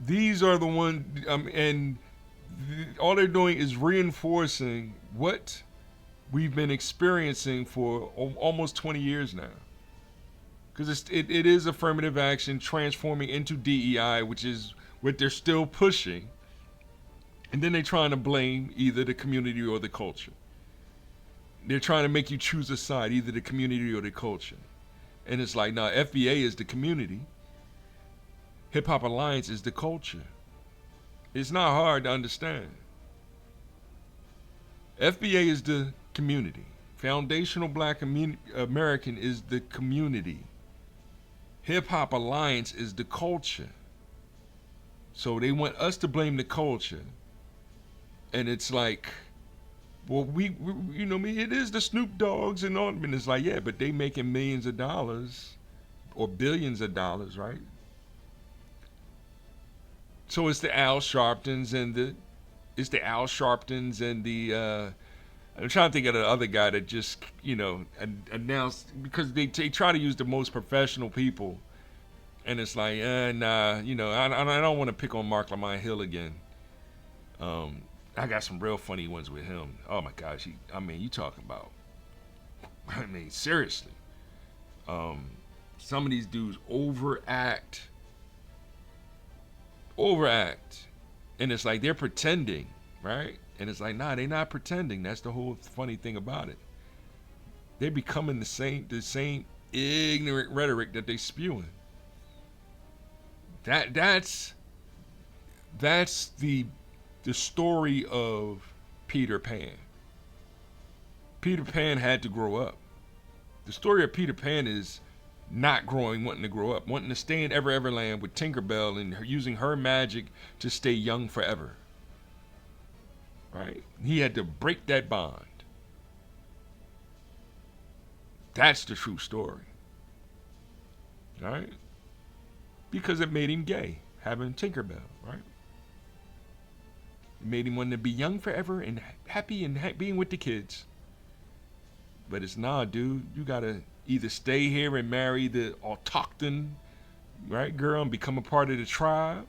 These are the ones, and all they're doing is reinforcing what we've been experiencing for almost 20 years now. Because it is affirmative action transforming into DEI, which is what they're still pushing. And then they're trying to blame either the community or the culture. They're trying to make you choose a side, either the community or the culture. And it's like, nah, FBA is the community. Hip Hop Alliance is the culture. It's not hard to understand. FBA is the community. Foundational Black American is the community. Hip Hop Alliance is the culture. So they want us to blame the culture. And it's like, well, it is the Snoop Dogg's and all. And it's like, yeah, but they making millions of dollars or billions of dollars, right? So it's the Al Sharptons and I'm trying to think of the other guy that just, announced, because they try to use the most professional people. And it's like, nah, I don't want to pick on Mark Lamont Hill again. I got some real funny ones with him. Oh my gosh, you talking about, seriously. Some of these dudes overact. And it's like they're pretending, right? And it's like, nah, they're not pretending. That's the whole funny thing about it. They're becoming the same ignorant rhetoric that they spewing. That's the story of Peter Pan. Peter Pan had to grow up. The story of Peter Pan is not wanting to grow up, wanting to stay in Everland with Tinkerbell and using her magic to stay young forever. Right? He had to break that bond. That's the true story. Right? Because it made him gay, having Tinkerbell, right? It made him want to be young forever and happy and being with the kids. But it's dude, you gotta either stay here and marry the autochthon, right, girl, and become a part of the tribe,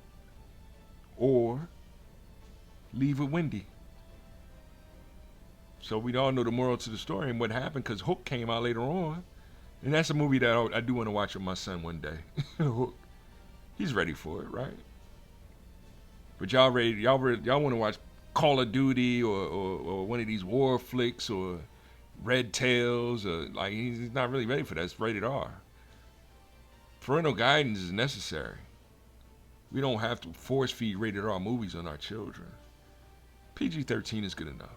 or leave with Wendy. So we all know the moral to the story and what happened, because Hook came out later on. And that's a movie that I do want to watch with my son one day. Hook. He's ready for it, right? But y'all want to watch Call of Duty or one of these war flicks or Red Tails, or like, he's not really ready for that. It's rated R. Parental guidance is necessary. We don't have to force feed rated R movies on our children. PG-13 is good enough.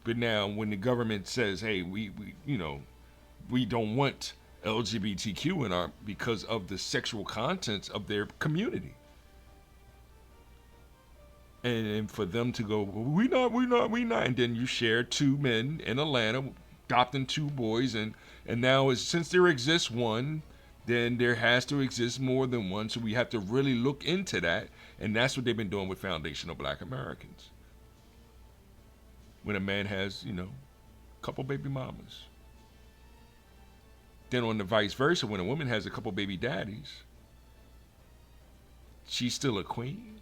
But now when the government says, hey, we don't want LGBTQ in our, because of the sexual contents of their community. And for them to go, well, we not. And then you share two men in Atlanta adopting two boys. And now since there exists one, then there has to exist more than one. So we have to really look into that. And that's what they've been doing with Foundational Black Americans. When a man has, a couple baby mamas. Then on the vice versa, when a woman has a couple baby daddies, she's still a queen.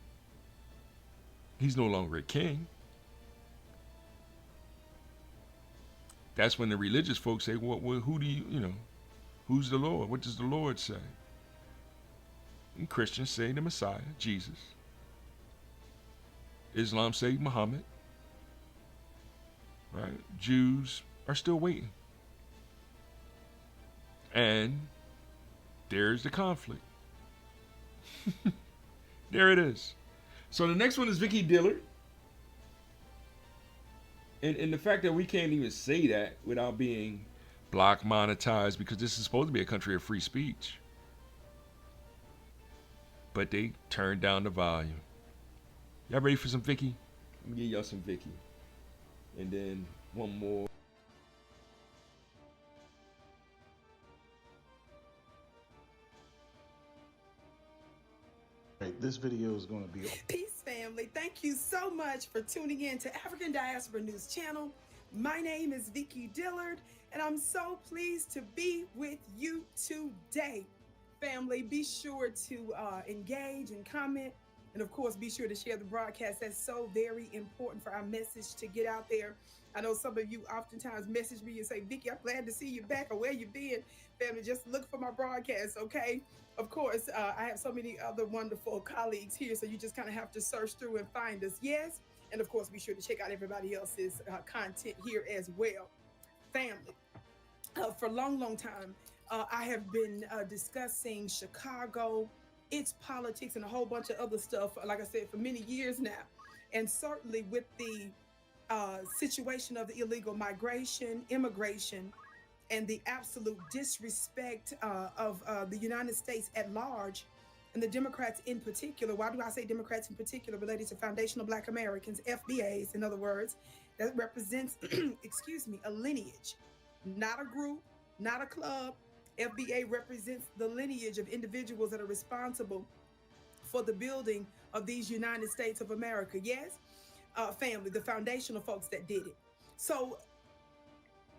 He's no longer a king. That's when the religious folks say, well, who do who's the Lord? What does the Lord say? And Christians say the Messiah, Jesus. Islam say Muhammad. Right? Jews are still waiting. And there's the conflict. There it is. So the next one is Vicky Dillard. And the fact that we can't even say that without being block monetized, because this is supposed to be a country of free speech. But they turned down the volume. Y'all ready for some Vicky? Let me give y'all some Vicky. And then one more. Right, this video is going to be. Peace, family. Thank you so much for tuning in to African Diaspora News Channel. My name is Vicky Dillard, and I'm so pleased to be with you today. Family, be sure to engage and comment, and of course, be sure to share the broadcast. That's so very important for our message to get out there. I know some of you oftentimes message me and say, Vicky, I'm glad to see you back, or where you been. Family, just look for my broadcast, okay? Of course, I have so many other wonderful colleagues here, so you just kind of have to search through and find us. Yes, and of course, be sure to check out everybody else's content here as well. Family, for a long time, I have been discussing Chicago, its politics, and a whole bunch of other stuff, like I said, for many years now. And certainly with the situation of the illegal migration, immigration, and the absolute disrespect of the United States at large, and the Democrats in particular. Why do I say Democrats in particular? Related to foundational Black Americans, FBAs, in other words, that represents, excuse me, a lineage, not a group, not a club. FBA represents the lineage of individuals that are responsible for the building of these United States of America. Yes, family, the foundational folks that did it. So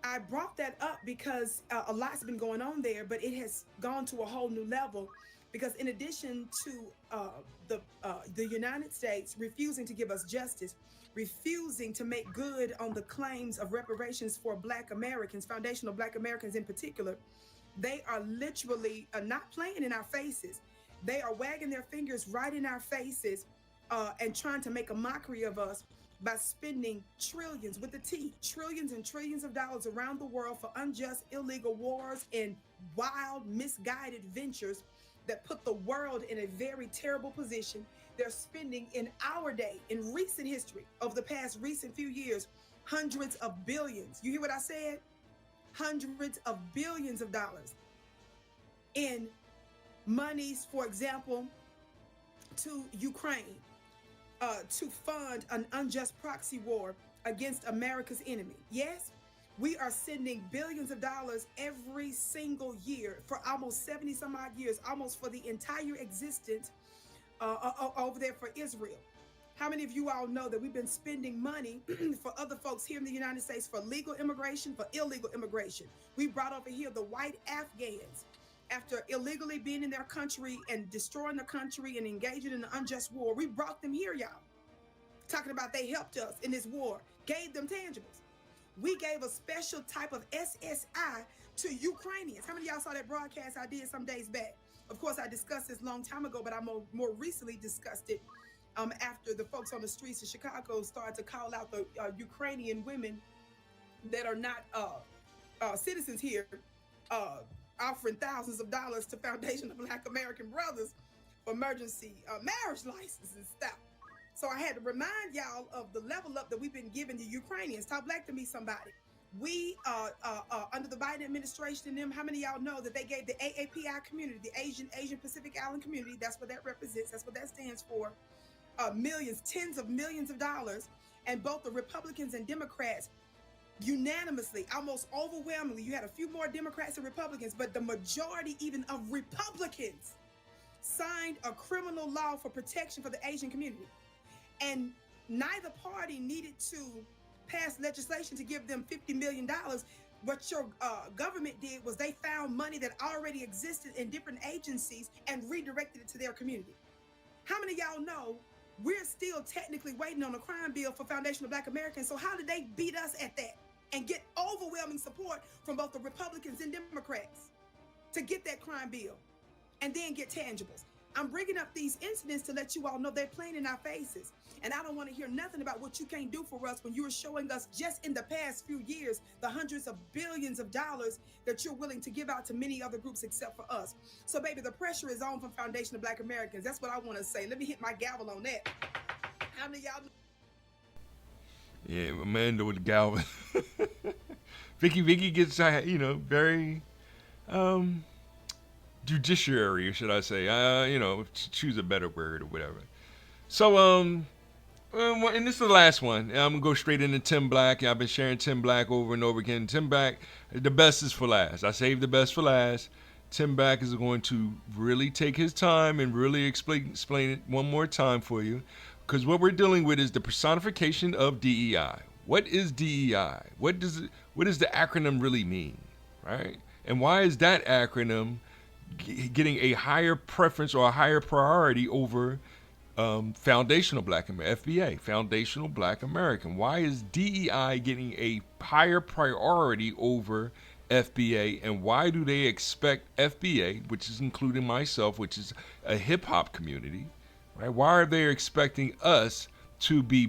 I brought that up because a lot's been going on there, but it has gone to a whole new level, because in addition to the United States refusing to give us justice, refusing to make good on the claims of reparations for Black Americans, foundational Black Americans in particular, they are literally not playing in our faces. They are wagging their fingers right in our faces and trying to make a mockery of us by spending trillions, with the T, trillions and trillions of dollars around the world for unjust, illegal wars and wild, misguided ventures that put the world in a very terrible position. They're spending in our day, in recent history, over the past recent few years, hundreds of billions. You hear what I said? Hundreds of billions of dollars in monies, for example, to Ukraine, to fund an unjust proxy war against America's enemy. Yes, we are sending billions of dollars every single year for almost 70 some odd years, almost for the entire existence over there for Israel. How many of you all know that we've been spending money for other folks here in the United States for legal immigration, for illegal immigration? We brought over here the white Afghans after illegally being in their country and destroying the country and engaging in an unjust war. We brought them here, y'all. Talking about they helped us in this war, gave them tangibles. We gave a special type of SSI to Ukrainians. How many of y'all saw that broadcast I did some days back? Of course, I discussed this a long time ago, but I more recently discussed it after the folks on the streets of Chicago started to call out the Ukrainian women that are not citizens here, offering thousands of dollars to Foundation of Black American Brothers for emergency marriage license and stuff. So I had to remind y'all of the level up that we've been giving the Ukrainians. Talk black to me, somebody. We, under the Biden administration and them, how many of y'all know that they gave the AAPI community, the Asian Pacific Island community, that's what that represents, that's what that stands for, millions, tens of millions of dollars, and both the Republicans and Democrats unanimously, almost overwhelmingly, you had a few more Democrats and Republicans, but the majority even of Republicans signed a criminal law for protection for the Asian community. And neither party needed to pass legislation to give them $50 million. What your government did was they found money that already existed in different agencies and redirected it to their community. How many of y'all know we're still technically waiting on a crime bill for Foundation of Black Americans? So how did they beat us at that and get overwhelming support from both the Republicans and Democrats to get that crime bill and then get tangibles? I'm bringing up these incidents to let you all know they're playing in our faces. And I don't want to hear nothing about what you can't do for us when you are showing us just in the past few years the hundreds of billions of dollars that you're willing to give out to many other groups except for us. So, baby, the pressure is on for Foundation of Black Americans. That's what I want to say. Let me hit my gavel on that. How many of y'all know? Yeah, Amanda with Galvin. Vicky gets, very judiciary, should I say? Choose a better word or whatever. So, and this is the last one. I'm gonna go straight into Tim Black. I've been sharing Tim Black over and over again. Tim Black, the best is for last. I saved the best for last. Tim Black is going to really take his time and really explain it one more time for you, because what we're dealing with is the personification of DEI. What is DEI? What does the acronym really mean, right? And why is that acronym getting a higher preference or a higher priority over Foundational Black American, FBA, Foundational Black American? Why is DEI getting a higher priority over FBA, and why do they expect FBA, which is including myself, which is a hip hop community, right? Why are they expecting us to be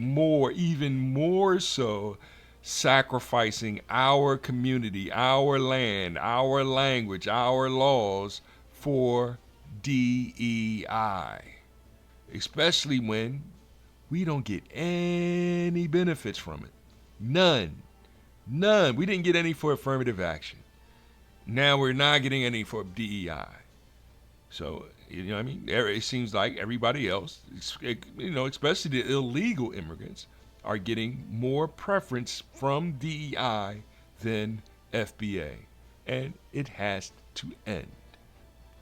even more so, sacrificing our community, our land, our language, our laws for DEI? Especially when we don't get any benefits from it. None. We didn't get any for affirmative action. Now we're not getting any for DEI. So, it seems like everybody else, especially the illegal immigrants, are getting more preference from DEI than FBA. And it has to end.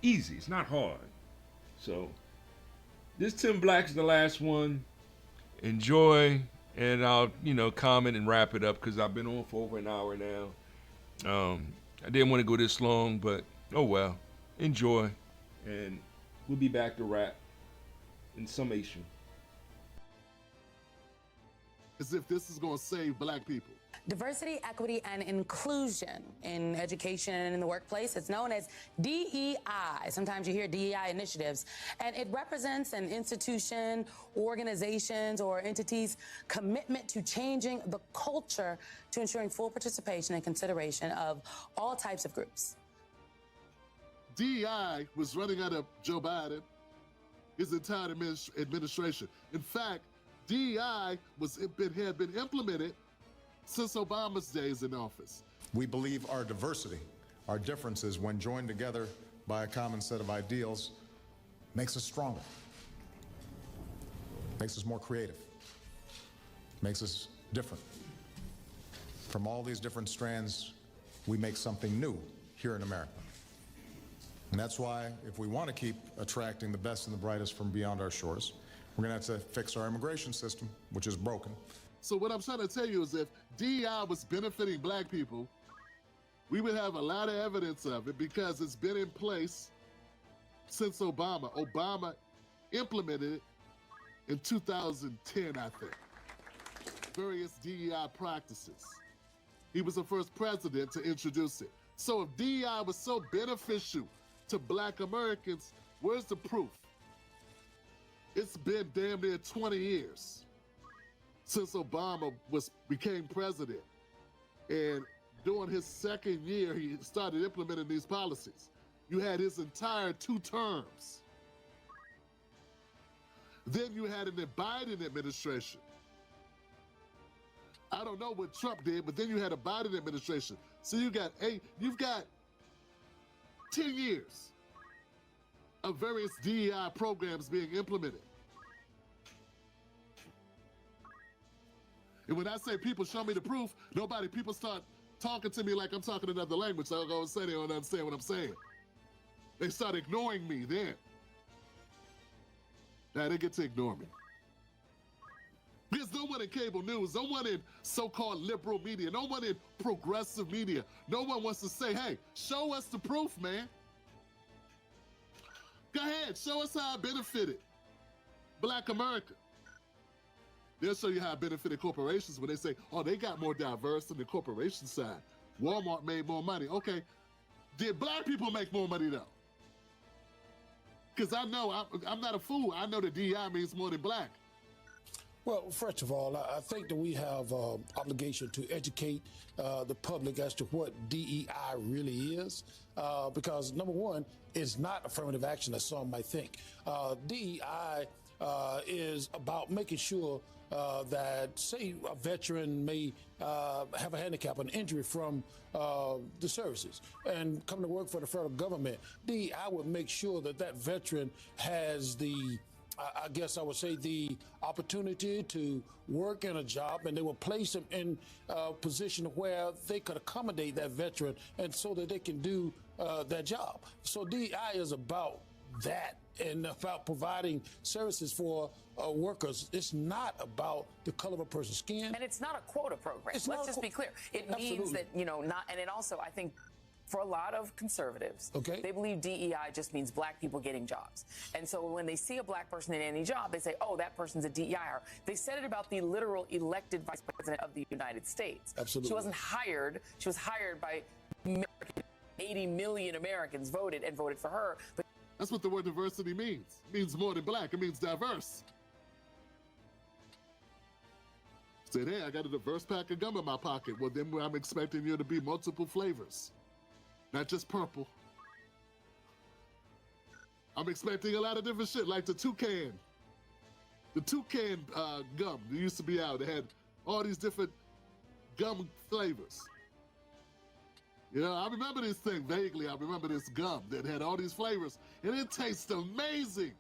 Easy. It's not hard. So, this Tim Black's the last one. Enjoy, and I'll, comment and wrap it up because I've been on for over an hour now. I didn't want to go this long, but oh well. Enjoy, and we'll be back to wrap in summation. As if this is going to save black people. Diversity, equity, and inclusion in education and in the workplace. It's known as DEI. Sometimes you hear DEI initiatives, and it represents an institution, organizations, or entities' commitment to changing the culture to ensuring full participation and consideration of all types of groups. DEI was running out of Joe Biden, his entire administration. In fact, DEI had been implemented since Obama's days in office. We believe our diversity, our differences, when joined together by a common set of ideals, makes us stronger, makes us more creative, makes us different. From all these different strands, we make something new here in America. And that's why, if we want to keep attracting the best and the brightest from beyond our shores, we're going to have to fix our immigration system, which is broken. So what I'm trying to tell you is if DEI was benefiting black people, we would have a lot of evidence of it because it's been in place since Obama. Obama implemented it in 2010, I think. Various DEI practices. He was the first president to introduce it. So if DEI was so beneficial to black Americans, where's the proof? It's been damn near 20 years since Obama became president. And during his second year, he started implementing these policies. You had his entire 2 terms. Then you had an Biden administration. I don't know what Trump did, but then you had a Biden administration. So you've got 10 years of various DEI programs being implemented. And when I say people show me the proof, people start talking to me like I'm talking another language. So I go and say they don't understand what I'm saying. They start ignoring me then. Now they get to ignore me. Because no one in cable news, no one in so-called liberal media, no one in progressive media, no one wants to say, hey, show us the proof, man. Go ahead, show us how it benefited black America. They'll show you how it benefited corporations when they say, oh, they got more diverse than the corporation side. Walmart made more money. Okay, did black people make more money though? Because I know, I'm not a fool. I know that DEI means more than black. Well, first of all, I think that we have obligation to educate the public as to what DEI really is, because number one, it's not affirmative action as some might think. DEI is about making sure that, say, a veteran may have a handicap, an injury from the services, and come to work for the federal government. DEI would make sure that that veteran has the, I guess I would say, the opportunity to work in a job, and they will place them in a position where they could accommodate that veteran and so that they can do that job. So DEI is about that and about providing services for workers. It's not about the color of a person's skin. And it's not a quota program. It's Let's just be clear. It means that, not, and it also, I think, for a lot of conservatives, they believe DEI just means black people getting jobs. And so when they see a black person in any job, they say, oh, that person's a DEIer. They said it about the literal elected vice president of the United States. Absolutely. She wasn't hired. She was hired by 80 million Americans voted for her. But that's what the word diversity means. It means more than black. It means diverse. Said, hey, I got a diverse pack of gum in my pocket. Well, then I'm expecting you to be multiple flavors, not just purple. I'm expecting a lot of different shit, like the toucan. The toucan gum that used to be out. They had all these different gum flavors. I remember this thing vaguely. I remember this gum that had all these flavors, and it tastes amazing.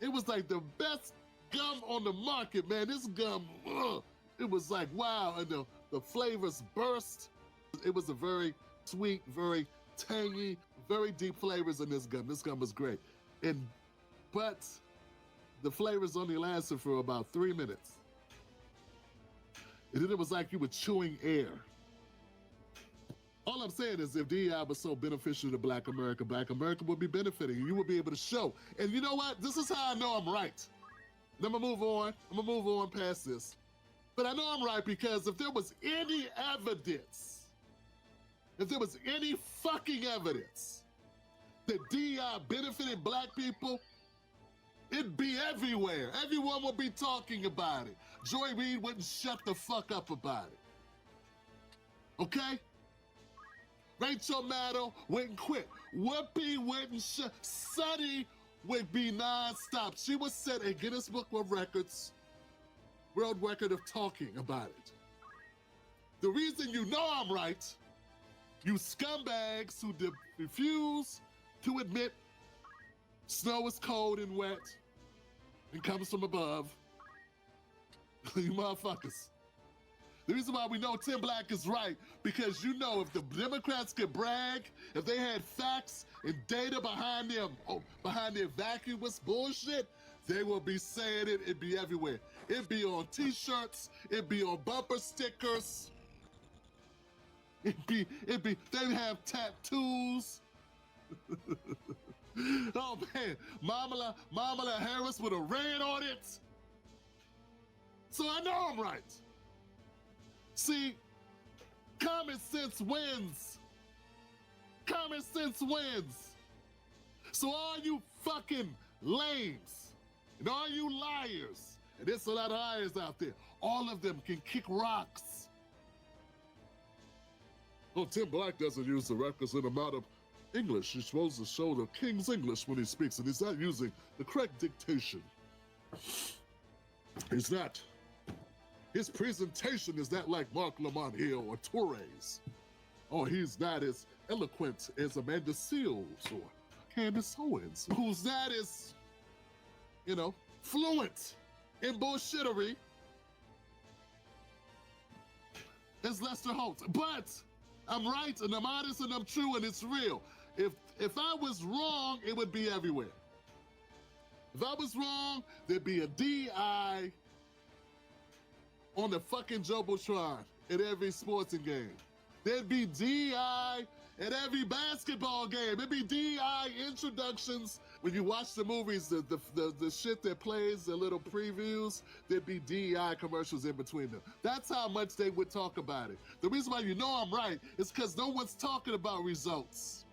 It was like the best gum on the market, man. This gum, it was like, wow, and the flavors burst. It was a very sweet, very tangy, very deep flavors in this gum. This gum was great. But the flavors only lasted for about 3 minutes. And then it was like you were chewing air. All I'm saying is if DEI was so beneficial to Black America would be benefiting. You would be able to show. And you know what? This is how I know I'm right. And I'm gonna move on. I'm gonna move on past this. But I know I'm right because if there was any evidence, if there was any fucking evidence that DEI benefited black people, it'd be everywhere. Everyone would be talking about it. Joy Reid wouldn't shut the fuck up about it. Okay? Rachel Maddow wouldn't quit. Whoopi wouldn't shut. Sunny would be non-stop. She would set a Guinness Book of Records, world record of talking about it. The reason you know I'm right, you scumbags who refuse to admit snow is cold and wet and comes from above, you motherfuckers. The reason why we know Tim Black is right, because you know if the Democrats could brag, if they had facts and data behind their vacuous bullshit, they will be saying it. It'd be everywhere. It'd be on T-shirts. It'd be on bumper stickers. They'd have tattoos. Oh man, Kamala Harris would have ran on it. So I know I'm right. See, common sense wins. Common sense wins. So all you fucking lames and all you liars, and there's a lot of liars out there, all of them can kick rocks. Oh, Tim Black doesn't use the requisite amount of English. He's supposed to show the King's English when he speaks, and he's not using the correct dictation. He's not. His presentation is not like Mark Lamont Hill or Torres. Oh, he's not as eloquent as Amanda Seals or Candace Owens, who's not as, fluent in bullshittery as Lester Holt. But I'm right and I'm honest and I'm true and it's real. If I was wrong, it would be everywhere. If I was wrong, there'd be a DI on the fucking Jumbotron at every sporting game. There'd be DI at every basketball game. There'd be DI introductions. When you watch the movies, the shit that plays, the little previews, there'd be DI commercials in between them. That's how much they would talk about it. The reason why you know I'm right is because no one's talking about results.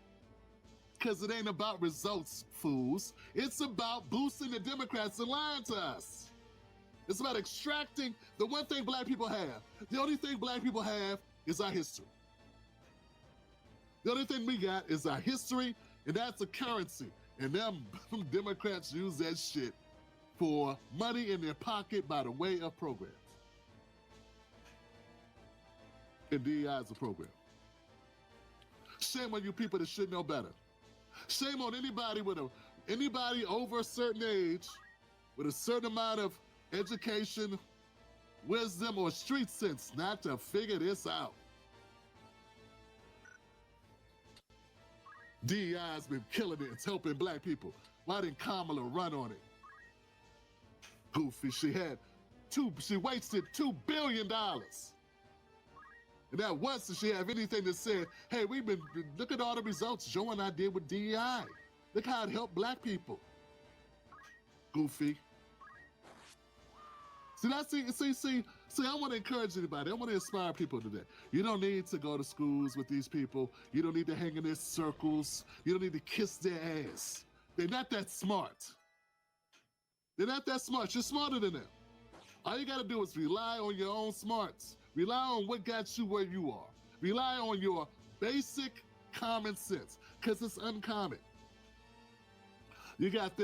Because it ain't about results, fools. It's about boosting the Democrats and lying to us. It's about extracting the one thing black people have. The only thing black people have is our history. The only thing we got is our history, and that's a currency. And them Democrats use that shit for money in their pocket by the way of programs. And DEI is a program. Shame on you people that should know better. Shame on anybody over a certain age with a certain amount of education, wisdom, or street sense not to figure this out. DEI has been killing it. It's helping black people. Why didn't Kamala run on it? Goofy, she wasted $2 billion. And not once did she have anything to say, hey, look at all the results Joe and I did with DEI. Look how it helped black people. Goofy. See, I want to encourage anybody. I want to inspire people today. You don't need to go to schools with these people. You don't need to hang in their circles. You don't need to kiss their ass. They're not that smart. They're not that smart. You're smarter than them. All you got to do is rely on your own smarts. Rely on what got you where you are. Rely on your basic common sense, because it's uncommon. You got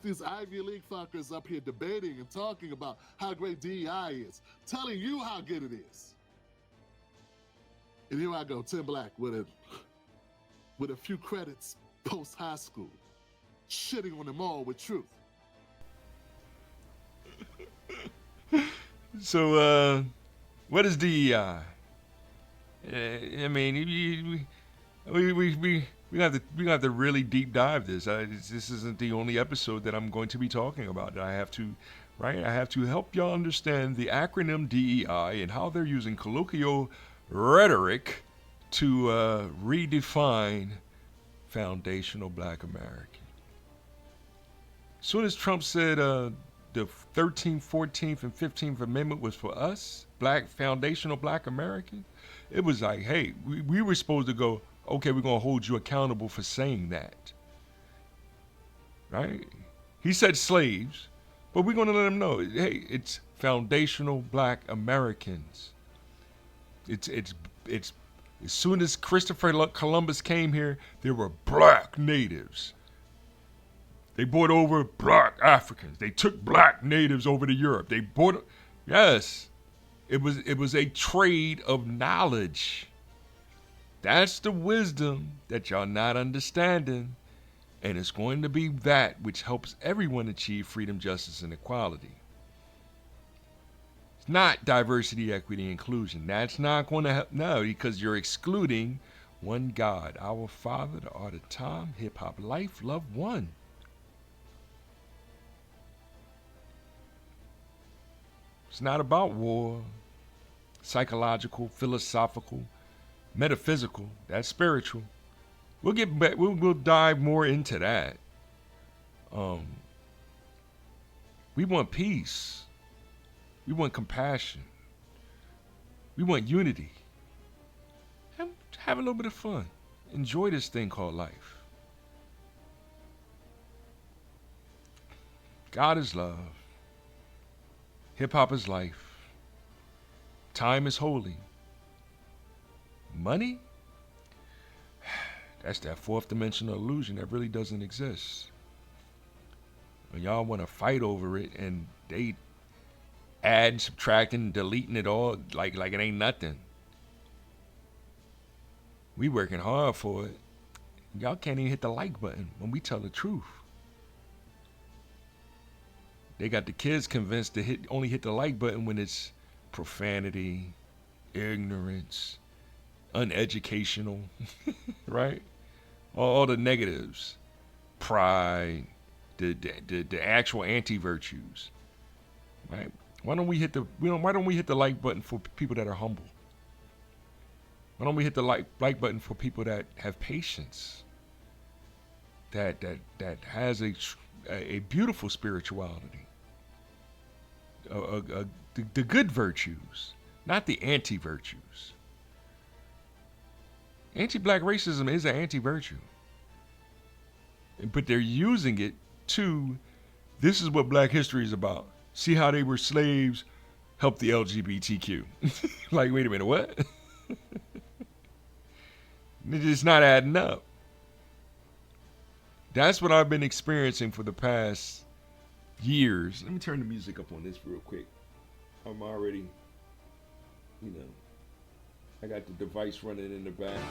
these Ivy League fuckers up here debating and talking about how great DEI is, telling you how good it is. And here I go, Tim Black, with a few credits post-high school, shitting on them all with truth. So, what is DEI? I mean, we have to really deep dive this. This isn't the only episode that I'm going to be talking about. I have to help y'all understand the acronym DEI and how they're using colloquial rhetoric to redefine foundational Black American. As soon as Trump said the 13th, 14th, and 15th Amendment was for us, foundational Black American, it was like, hey, we were supposed to go, okay, we're going to hold you accountable for saying that. Right? He said slaves, but we're going to let him know, hey, it's foundational Black Americans. It's as soon as Christopher Columbus came here, there were Black natives. They brought over Black Africans. They took Black natives over to Europe. Yes, it was a trade of knowledge. That's the wisdom that y'all not understanding. And it's going to be that which helps everyone achieve freedom, justice, and equality. It's not diversity, equity, inclusion. That's not going to help. No, because you're excluding one God, our Father, the art of time, hip-hop, life, love, one. It's not about war, psychological, philosophical, metaphysical. That's spiritual. We'll get back. We'll dive more into that. We want peace. We want compassion. We want unity. Have a little bit of fun. Enjoy this thing called life. God is love. Hip hop is life. Time is holy. Money? That's that fourth dimensional illusion that really doesn't exist. When y'all want to fight over it and they add, subtracting, deleting it all like it ain't nothing. We working hard for it. Y'all can't even hit the like button when we tell the truth. They got the kids convinced to only hit the like button when it's profanity, ignorance, uneducational, right? All the negatives, pride, the actual anti-virtues, right? Why don't we hit the like button for people that are humble? Why don't we hit the like button for people that have patience, that has a beautiful spirituality, the good virtues, not the anti-virtues. Anti-Black racism is an anti-virtue, but they're using it to, this is what Black history is about. See how they were slaves, help the LGBTQ. Like, wait a minute, what? It's not adding up. That's what I've been experiencing for the past years. Let me turn the music up on this real quick. I'm already, you know, I got the device running in the background.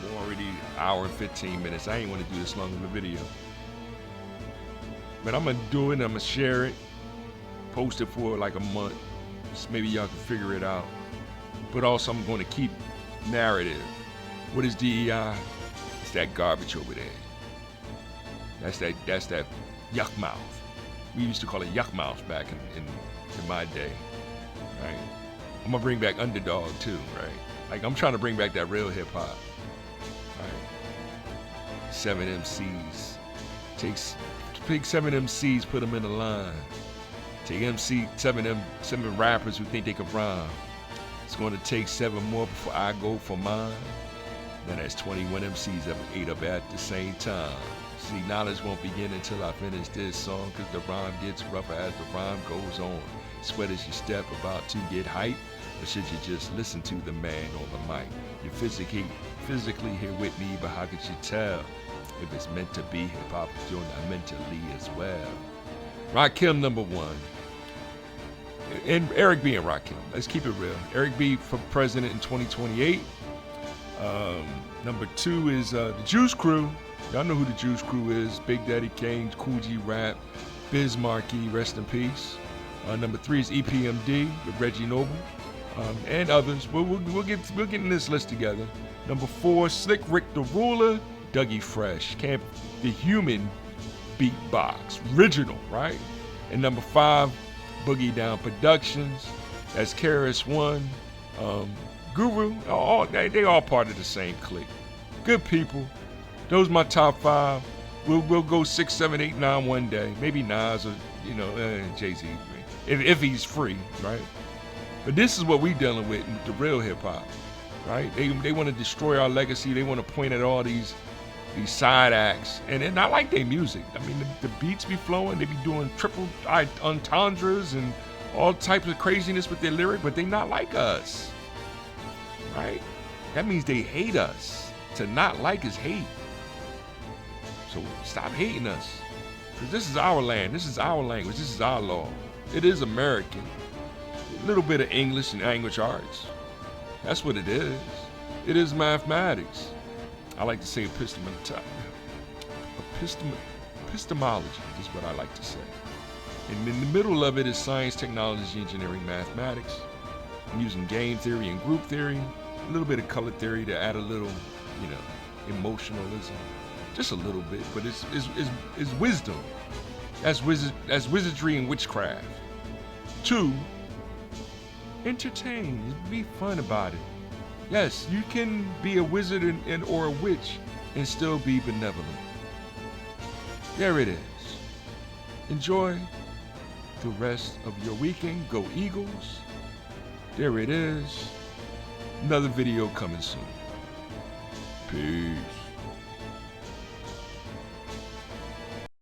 I'm already an hour and 15 minutes. I ain't want to do this long of a video. But I'm going to do it. I'm going to share it. Post it for like a month. Just maybe y'all can figure it out. But also I'm going to keep narrative. What is DEI? It's that garbage over there. That's that yuck mouth. We used to call it yuck mouth back in my day. Right? I'm going to bring back underdog too, right? Like I'm trying to bring back that real hip hop. Right? 7 MCs. Take 7 MCs, put them in a line. Take seven rappers who think they can rhyme. It's going to take 7 more before I go for mine. Then that's 21 MCs that ate up at the same time. See, knowledge won't begin until I finish this song, cause the rhyme gets rougher as the rhyme goes on. Sweat as you step about to get hype, or should you just listen to the man on the mic? You're physically here with me, but how could you tell if it's meant to be hip-hop if you're not mentally as well? Rakim #1. And Eric B and Rakim. Let's keep it real. Eric B for president in 2028. Number 2 is the Juice Crew. Y'all know who the Juice Crew is. Big Daddy Kane, Cool G Rap, Biz Markie, rest in peace. Number 3 is EPMD with Reggie Noble and others. We'll get in this list together. Number 4, Slick Rick the Ruler, Dougie Fresh, the Human Beatbox, original, right? And number 5, Boogie Down Productions. That's KRS-One, Guru. They all part of the same clique. Good people. Those my top 5. We'll go 6, 7, 8, 9 one day. Maybe Nas or Jay-Z, if he's free, right? But this is what we dealing with the real hip hop, right? They want to destroy our legacy. They want to point at all these side acts, and I like their music. I mean, the beats be flowing. They be doing triple entendres and all types of craziness with their lyric, but they not like us, right? That means they hate us. To not like is hate. So stop hating us, because this is our land. This is our language. This is our law. It is American. A little bit of English and language arts. That's what it is. It is mathematics. I like to say epistemology is what I like to say. And in the middle of it is science, technology, engineering, mathematics. I'm using game theory and group theory, a little bit of color theory to add a little, emotionalism. Just a little bit, but it's wisdom. That's wizardry and witchcraft. 2, entertain, be fun about it. Yes, you can be a wizard or a witch and still be benevolent. There it is. Enjoy the rest of your weekend. Go Eagles. There it is. Another video coming soon. Peace.